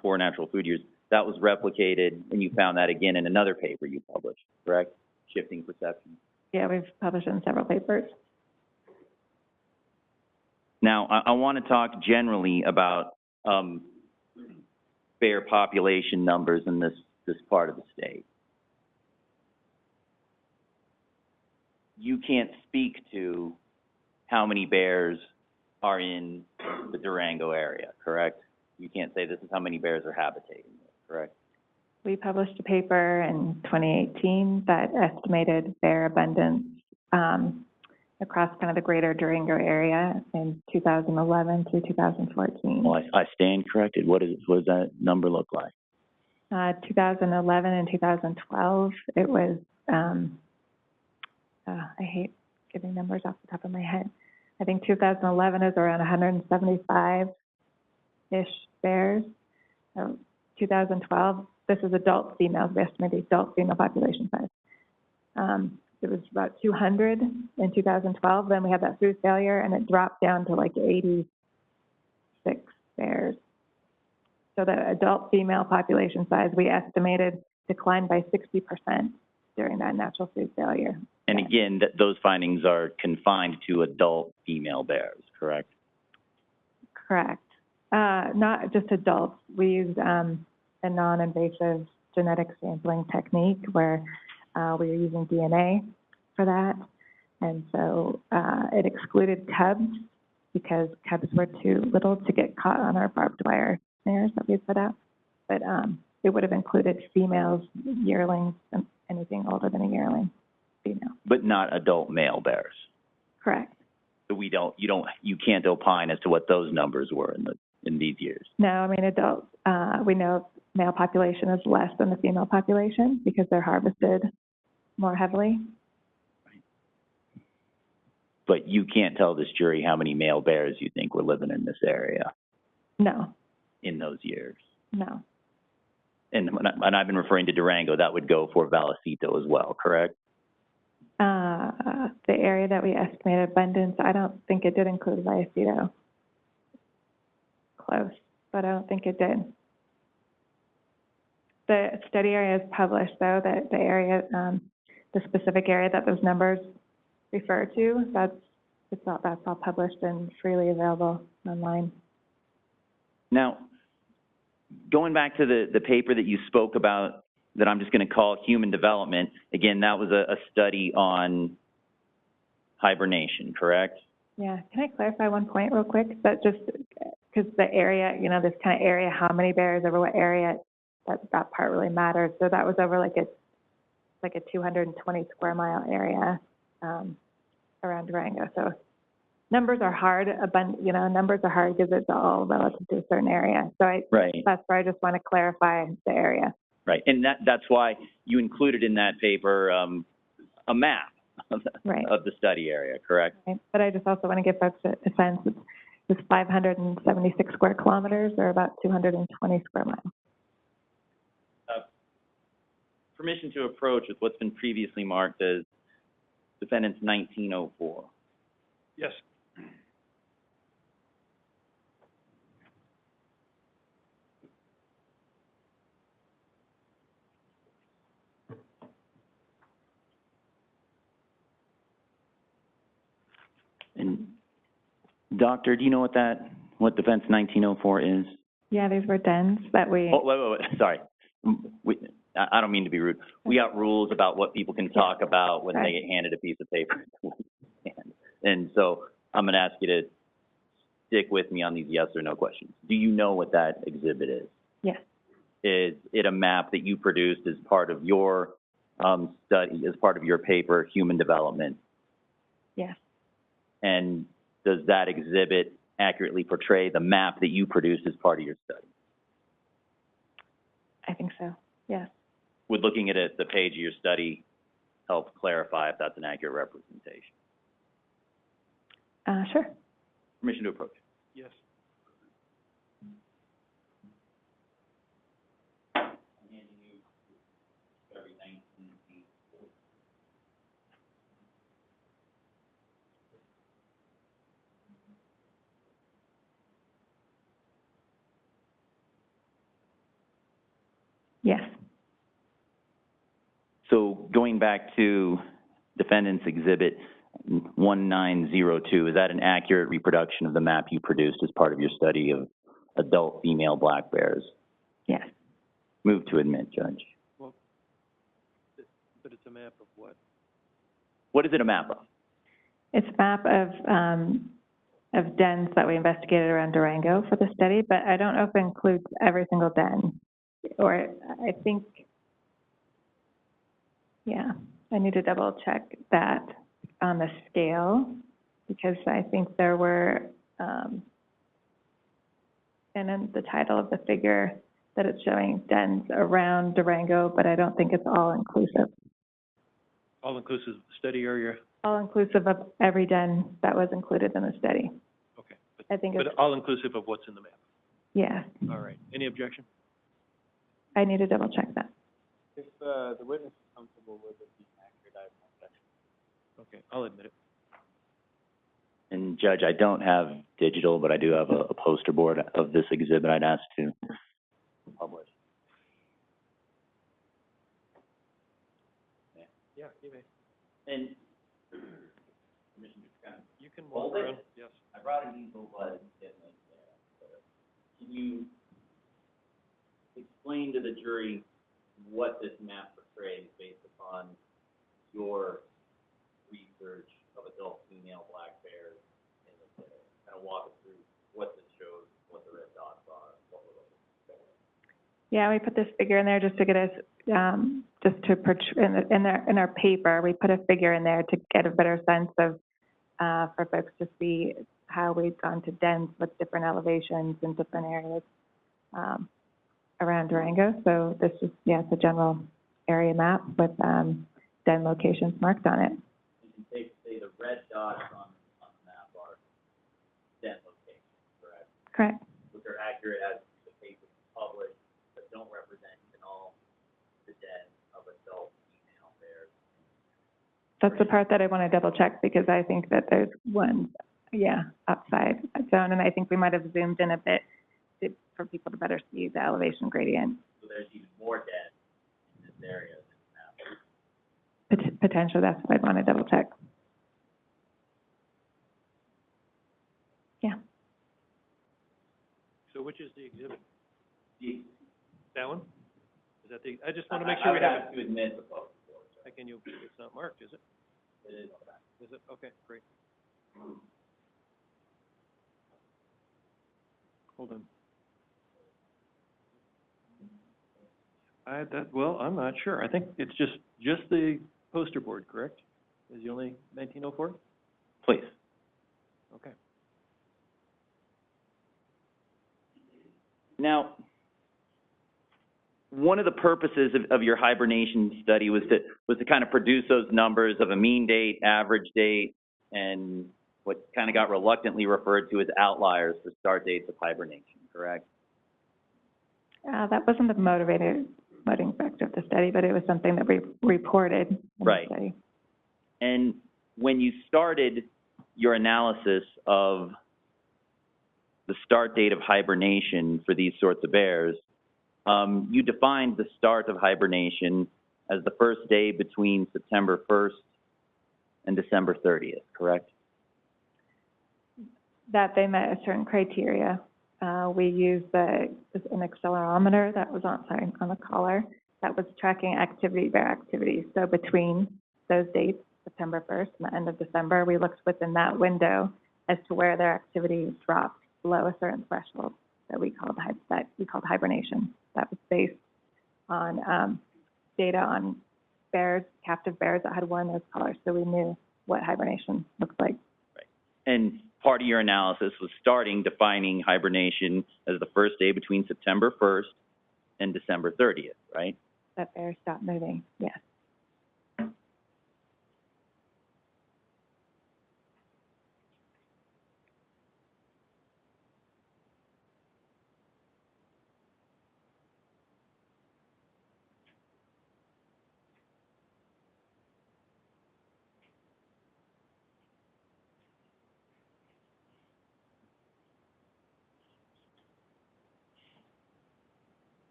poor natural food years, that was replicated, and you found that again in another paper you published, correct? Shifting Perception. Yeah, we've published in several papers. Now, I want to talk generally about bear population numbers in this part of the state. You can't speak to how many bears are in the Durango area, correct? You can't say this is how many bears are habitating there, correct? We published a paper in 2018 that estimated bear abundance across kind of the greater Durango area in 2011 through 2014. Well, I stand corrected. What does that number look like? 2011 and 2012, it was, I hate giving numbers off the top of my head. I think 2011 is around 175-ish bears. 2012, this is adult females, we estimate the adult female population size. It was about 200 in 2012, then we had that food failure, and it dropped down to like 86 bears. So the adult female population size, we estimated, declined by 60% during that natural food failure. And again, those findings are confined to adult female bears, correct? Correct. Not just adults. We used a non-invasive genetic sampling technique where we were using DNA for that. And so it excluded cubs because cubs were too little to get caught on our barbed wire snares that we put out. But it would have included females, yearlings, and anything older than a yearling female. But not adult male bears. Correct. So you can't opine as to what those numbers were in these years. No, I mean adults. We know male population is less than the female population because they're harvested more heavily. But you can't tell this jury how many male bears you think were living in this area. No. In those years. No. And I've been referring to Durango. That would go for Vallecito as well, correct? The area that we estimated abundance, I don't think it did include Vallecito. Close, but I don't think it did. The study area is published, though, that the area, the specific area that those numbers refer to, that's all published and freely available online. Now, going back to the paper that you spoke about, that I'm just going to call Human Development, again, that was a study on hibernation, correct? Yeah. Can I clarify one point real quick? That just because the area, you know, this kind of area, how many bears over what area, that part really matters. So that was over like a 220 square mile area around Durango. So numbers are hard, numbers are hard because it's all relative to a certain area. So that's where I just want to clarify the area. Right, and that's why you included in that paper a map of the study area, correct? Right. But I just also want to give folks a sense. It's 576 square kilometers, or about 220 square miles. Permission to approach with what's been previously marked as defendant's 1904. Yes. And Doctor, do you know what Defense 1904 is? Yeah, these were dens that we, Oh, wait, sorry. I don't mean to be rude. We got rules about what people can talk about when they get handed a piece of paper. And so I'm gonna ask you to stick with me on these yes or no questions. Do you know what that exhibit is? yes, Is it a map that you produced as part of your study, as part of your paper, Human Development? yes, And does that exhibit accurately portray the map that you produced as part of your study? I think so, yes. Would looking at it, the page of your study help clarify if that's an accurate representation? Sure. Permission to approach. Yes. Yes, So going back to Defendant's Exhibit 1902, is that an accurate reproduction of the map you produced as part of your study of adult female black bears? yes. Move to admit, Judge. But it's a map of what? What is it a map of? It's a map of dens that we investigated around Durango for the study, but I don't know if it includes every single den. Or I think, yeah, I need to double check that on the scale, because I think there were, and then the title of the figure that it's showing dens around Durango, but I don't think it's all inclusive. All inclusive study area? All inclusive of every den that was included in the study. Okay. I think it's, But all inclusive of what's in the map? yeah, All right. Any objection? I need to double check that. If the witness is comfortable with it being accurate, I have no objection. Okay, I'll admit it. And Judge, I don't have digital, but I do have a poster board of this exhibit I'd ask to publish. Yeah, you may. And You can walk Hold it. around. Yes. I brought an easel, but it's not there. Can you explain to the jury what this map portrays based upon your research of adult female black bears in this area? Kind of walk us through what this shows, what the red dots are, what we're looking for. Yeah, we put this figure in there just to get us, just to in our paper, we put a figure in there to get a better sense of, for folks to see how we've gone to dens with different elevations in different areas, around Durango. So this is, yeah, it's a general area map with, den locations marked on it. You can say the red dots on the map are den locations, correct? Correct. Which are accurate as the paper is published, but don't represent even all the dens of adult female bears. That's the part that I want to double check, because I think that there's one, yeah, upside zone, and I think we might have zoomed in a bit for people to better see the elevation gradient. So there's even more dens in this area than the map. Potentially, that's what I'd want to double check. Yeah. So which is the exhibit? The- That one? Is that the, I just want to make sure we have I would have to admit the poster board, so it. Can you, it's not marked, is it? it is. Is it? Okay, great. Hold on. Well, I'm not sure. I think it's just the poster board, correct? Is the only 1904? Please. Okay. Now, one of the purposes of your hibernation study was to kind of produce those numbers of a mean date, average date, and what kind of got reluctantly referred to as outliers for start dates of hibernation, correct? That wasn't the motivating factor of the study, but it was something that we reported in Right. the study. And when you started your analysis of the start date of hibernation for these sorts of bears, you defined the start of hibernation as the first day between September 1st and December 30th, correct? that they met a certain criteria. We used an accelerometer that was on the collar that was tracking bear activity. So between those dates, September 1st and the end of December, we looked within that window as to where their activity dropped below a certain threshold that we called hibernation. That was based on data on bears, captive bears that had worn those collars, so we knew what hibernation looked like. Right. And part of your analysis was defining hibernation as the first day between September 1st and December 30th, right? That bears stopped moving, yes.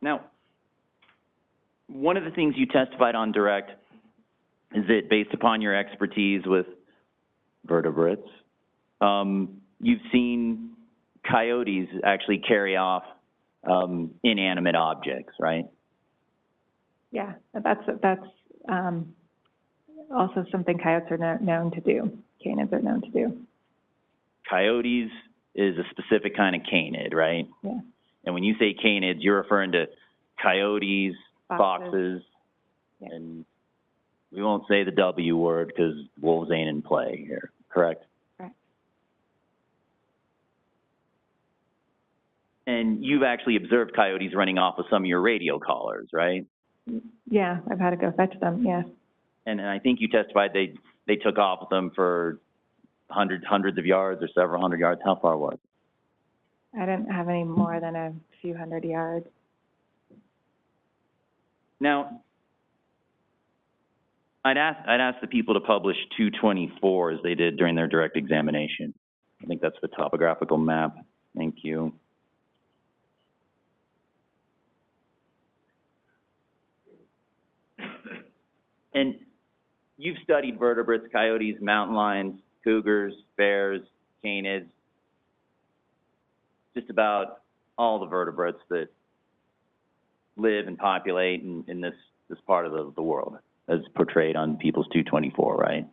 Now, one of the things you testified on direct is that based upon your expertise with vertebrates, you've seen coyotes actually carry off inanimate objects, right? Yeah, that's also something coyotes are known to do, canids are known to do. Coyotes is a specific kind of canid, right? Yeah. And when you say canids, you're referring to coyotes, foxes, yeah. And we won't say the W word because wolves ain't in play here, correct? Correct. And you've actually observed coyotes running off with some of your radio collars, right? Yeah, I've had to go fetch them, yes. And I think you testified they took off with them for hundreds of yards or several hundred yards. How far was it? I didn't have any more than a few hundred yards. Now, I'd ask the people to publish 224 as they did during their direct examination. I think that's the topographical map. Thank you. And you've studied vertebrates, coyotes, mountain lions, cougars, bears, canids, just about all the vertebrates that live and populate in this part of the world, as portrayed on People's 224, right?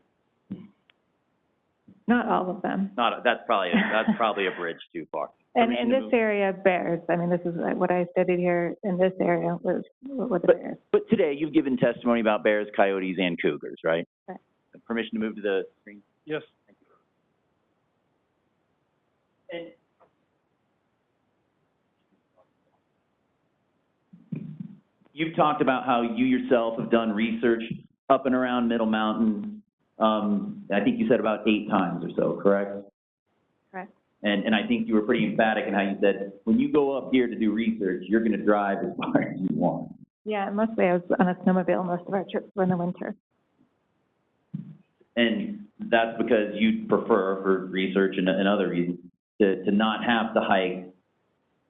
Not all of them. That's probably a bridge too far. And in this area, bears. I mean, this is what I studied here in this area were the bears. But today, you've given testimony about bears, coyotes, and cougars, right? Right. Permission to move to the screen? Yes. Thank you. And you've talked about how you yourself have done research up and around Middle Mountain. I think you said about 8 times or so, correct? Correct. And I think you were pretty emphatic in how you said, when you go up here to do research, you're going to drive as far as you want. Yeah, mostly I was on a snowmobile most of our trips were in the winter. And that's because you prefer, for research and other reasons, to not have to hike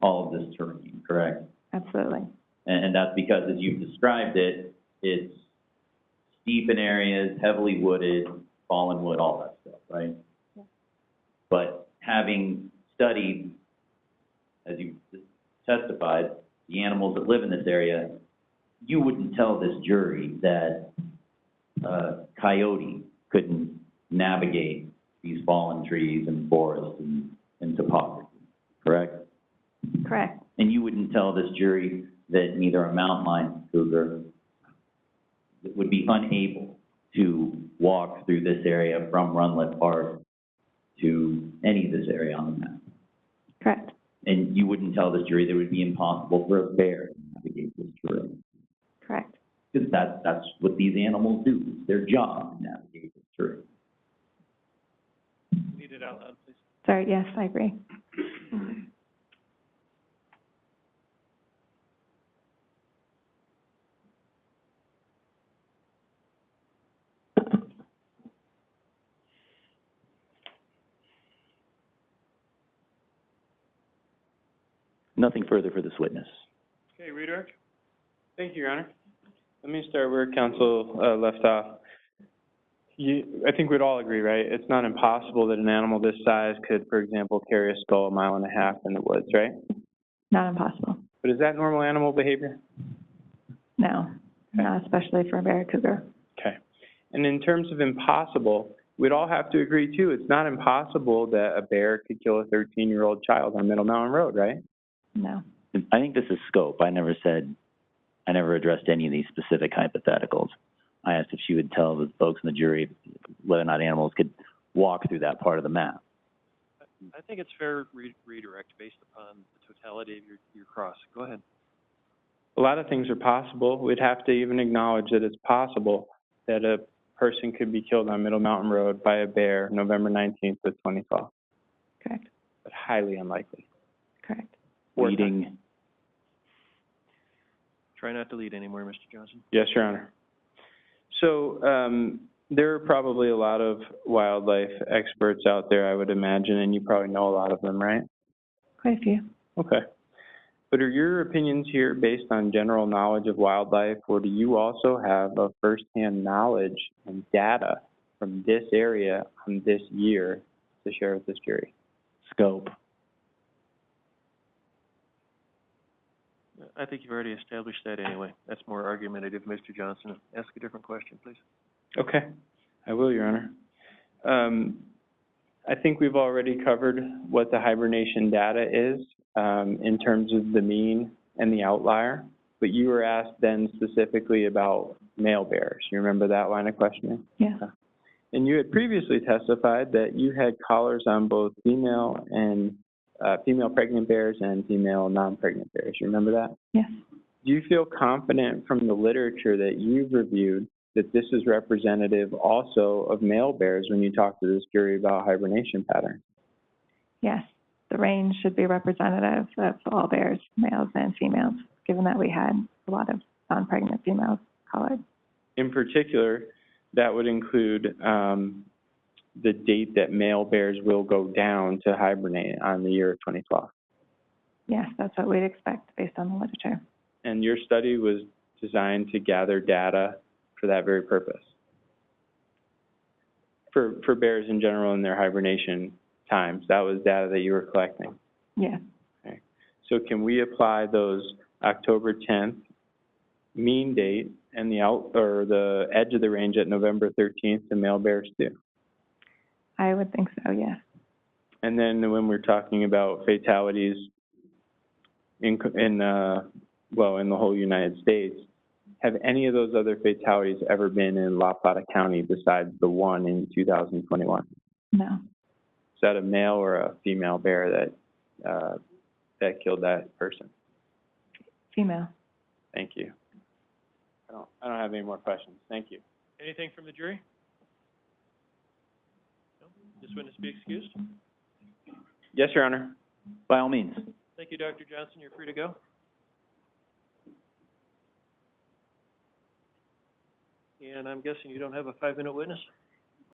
all of this terrain, correct? Absolutely. And that's because, as you've described it, it's steep in areas, heavily wooded, fallen wood, all that stuff, right? Yeah. But having studied, as you testified, the animals that live in this area, you wouldn't tell this jury that a coyote couldn't navigate these fallen trees and forests and topography, correct? Correct. And you wouldn't tell this jury that neither a mountain lion cougar would be unable to walk through this area from Runlet Park to any of this area on the map. Correct. And you wouldn't tell this jury that it would be impossible for a bear to navigate this terrain. Correct. Because that's what these animals do. It's their job to navigate this terrain. Read it out loud, please. Sorry, yes, I agree. Nothing further for this witness. Okay, redirect. Thank you, Your Honor. Let me start where counsel left off. I think we'd all agree, right? It's not impossible that an animal this size could, for example, carry a skull 1.5 miles in the woods, right? Not impossible. But is that normal animal behavior? No, not especially for a bear cougar. Okay. And in terms of impossible, we'd all have to agree, too, it's not impossible that a bear could kill a 13-year-old child on Middle Mountain Road, right? No. I think this is scope. I never addressed any of these specific hypotheticals. I asked if she would tell the folks in the jury whether or not animals could walk through that part of the map. I think it's fair redirect based upon the totality of your cross. Go ahead. A lot of things are possible. We'd have to even acknowledge that it's possible that a person could be killed on Middle Mountain Road by a bear November 19th of 2012. Correct. But highly unlikely. Correct. Leading. Try not to lead anymore, Mr. Johnson. Yes, Your Honor. So there are probably a lot of wildlife experts out there, I would imagine, and you probably know a lot of them, right? Quite a few. Okay. But are your opinions here based on general knowledge of wildlife, or do you also have a firsthand knowledge and data from this area on this year to share with this jury? Scope. I think you've already established that anyway. That's more argumentative, Mr. Johnson. Ask a different question, please. Okay, I will, Your Honor. I think we've already covered what the hibernation data is in terms of the mean and the outlier, but you were asked then specifically about male bears. You remember that line of questioning? Yeah. Okay. And you had previously testified that you had collars on both female pregnant bears and female non-pregnant bears. You remember that? Yes. Do you feel confident from the literature that you've reviewed that this is representative also of male bears when you talk to this jury about hibernation patterns? Yes. The range should be representative of all bears, males and females, given that we had a lot of non-pregnant females collared. In particular, that would include the date that male bears will go down to hibernate on the year of 2012. Yes, that's what we'd expect based on the literature. And your study was designed to gather data for that very purpose? For bears in general in their hibernation times, that was data that you were collecting? Yes. Okay. So can we apply those October 10th mean date and the edge of the range at November 13th to male bears too? I would think so, yes. And then when we're talking about fatalities in the whole United States, have any of those other fatalities ever been in La Plata County besides the one in 2021? No. Is that a male or a female bear that killed that person? Female. Thank you. I don't have any more questions. Thank you. Anything from the jury? No? This witness be excused? Yes, Your Honor. By all means. Thank you, Dr. Johnson. You're free to go. And I'm guessing you don't have a 5-minute witness?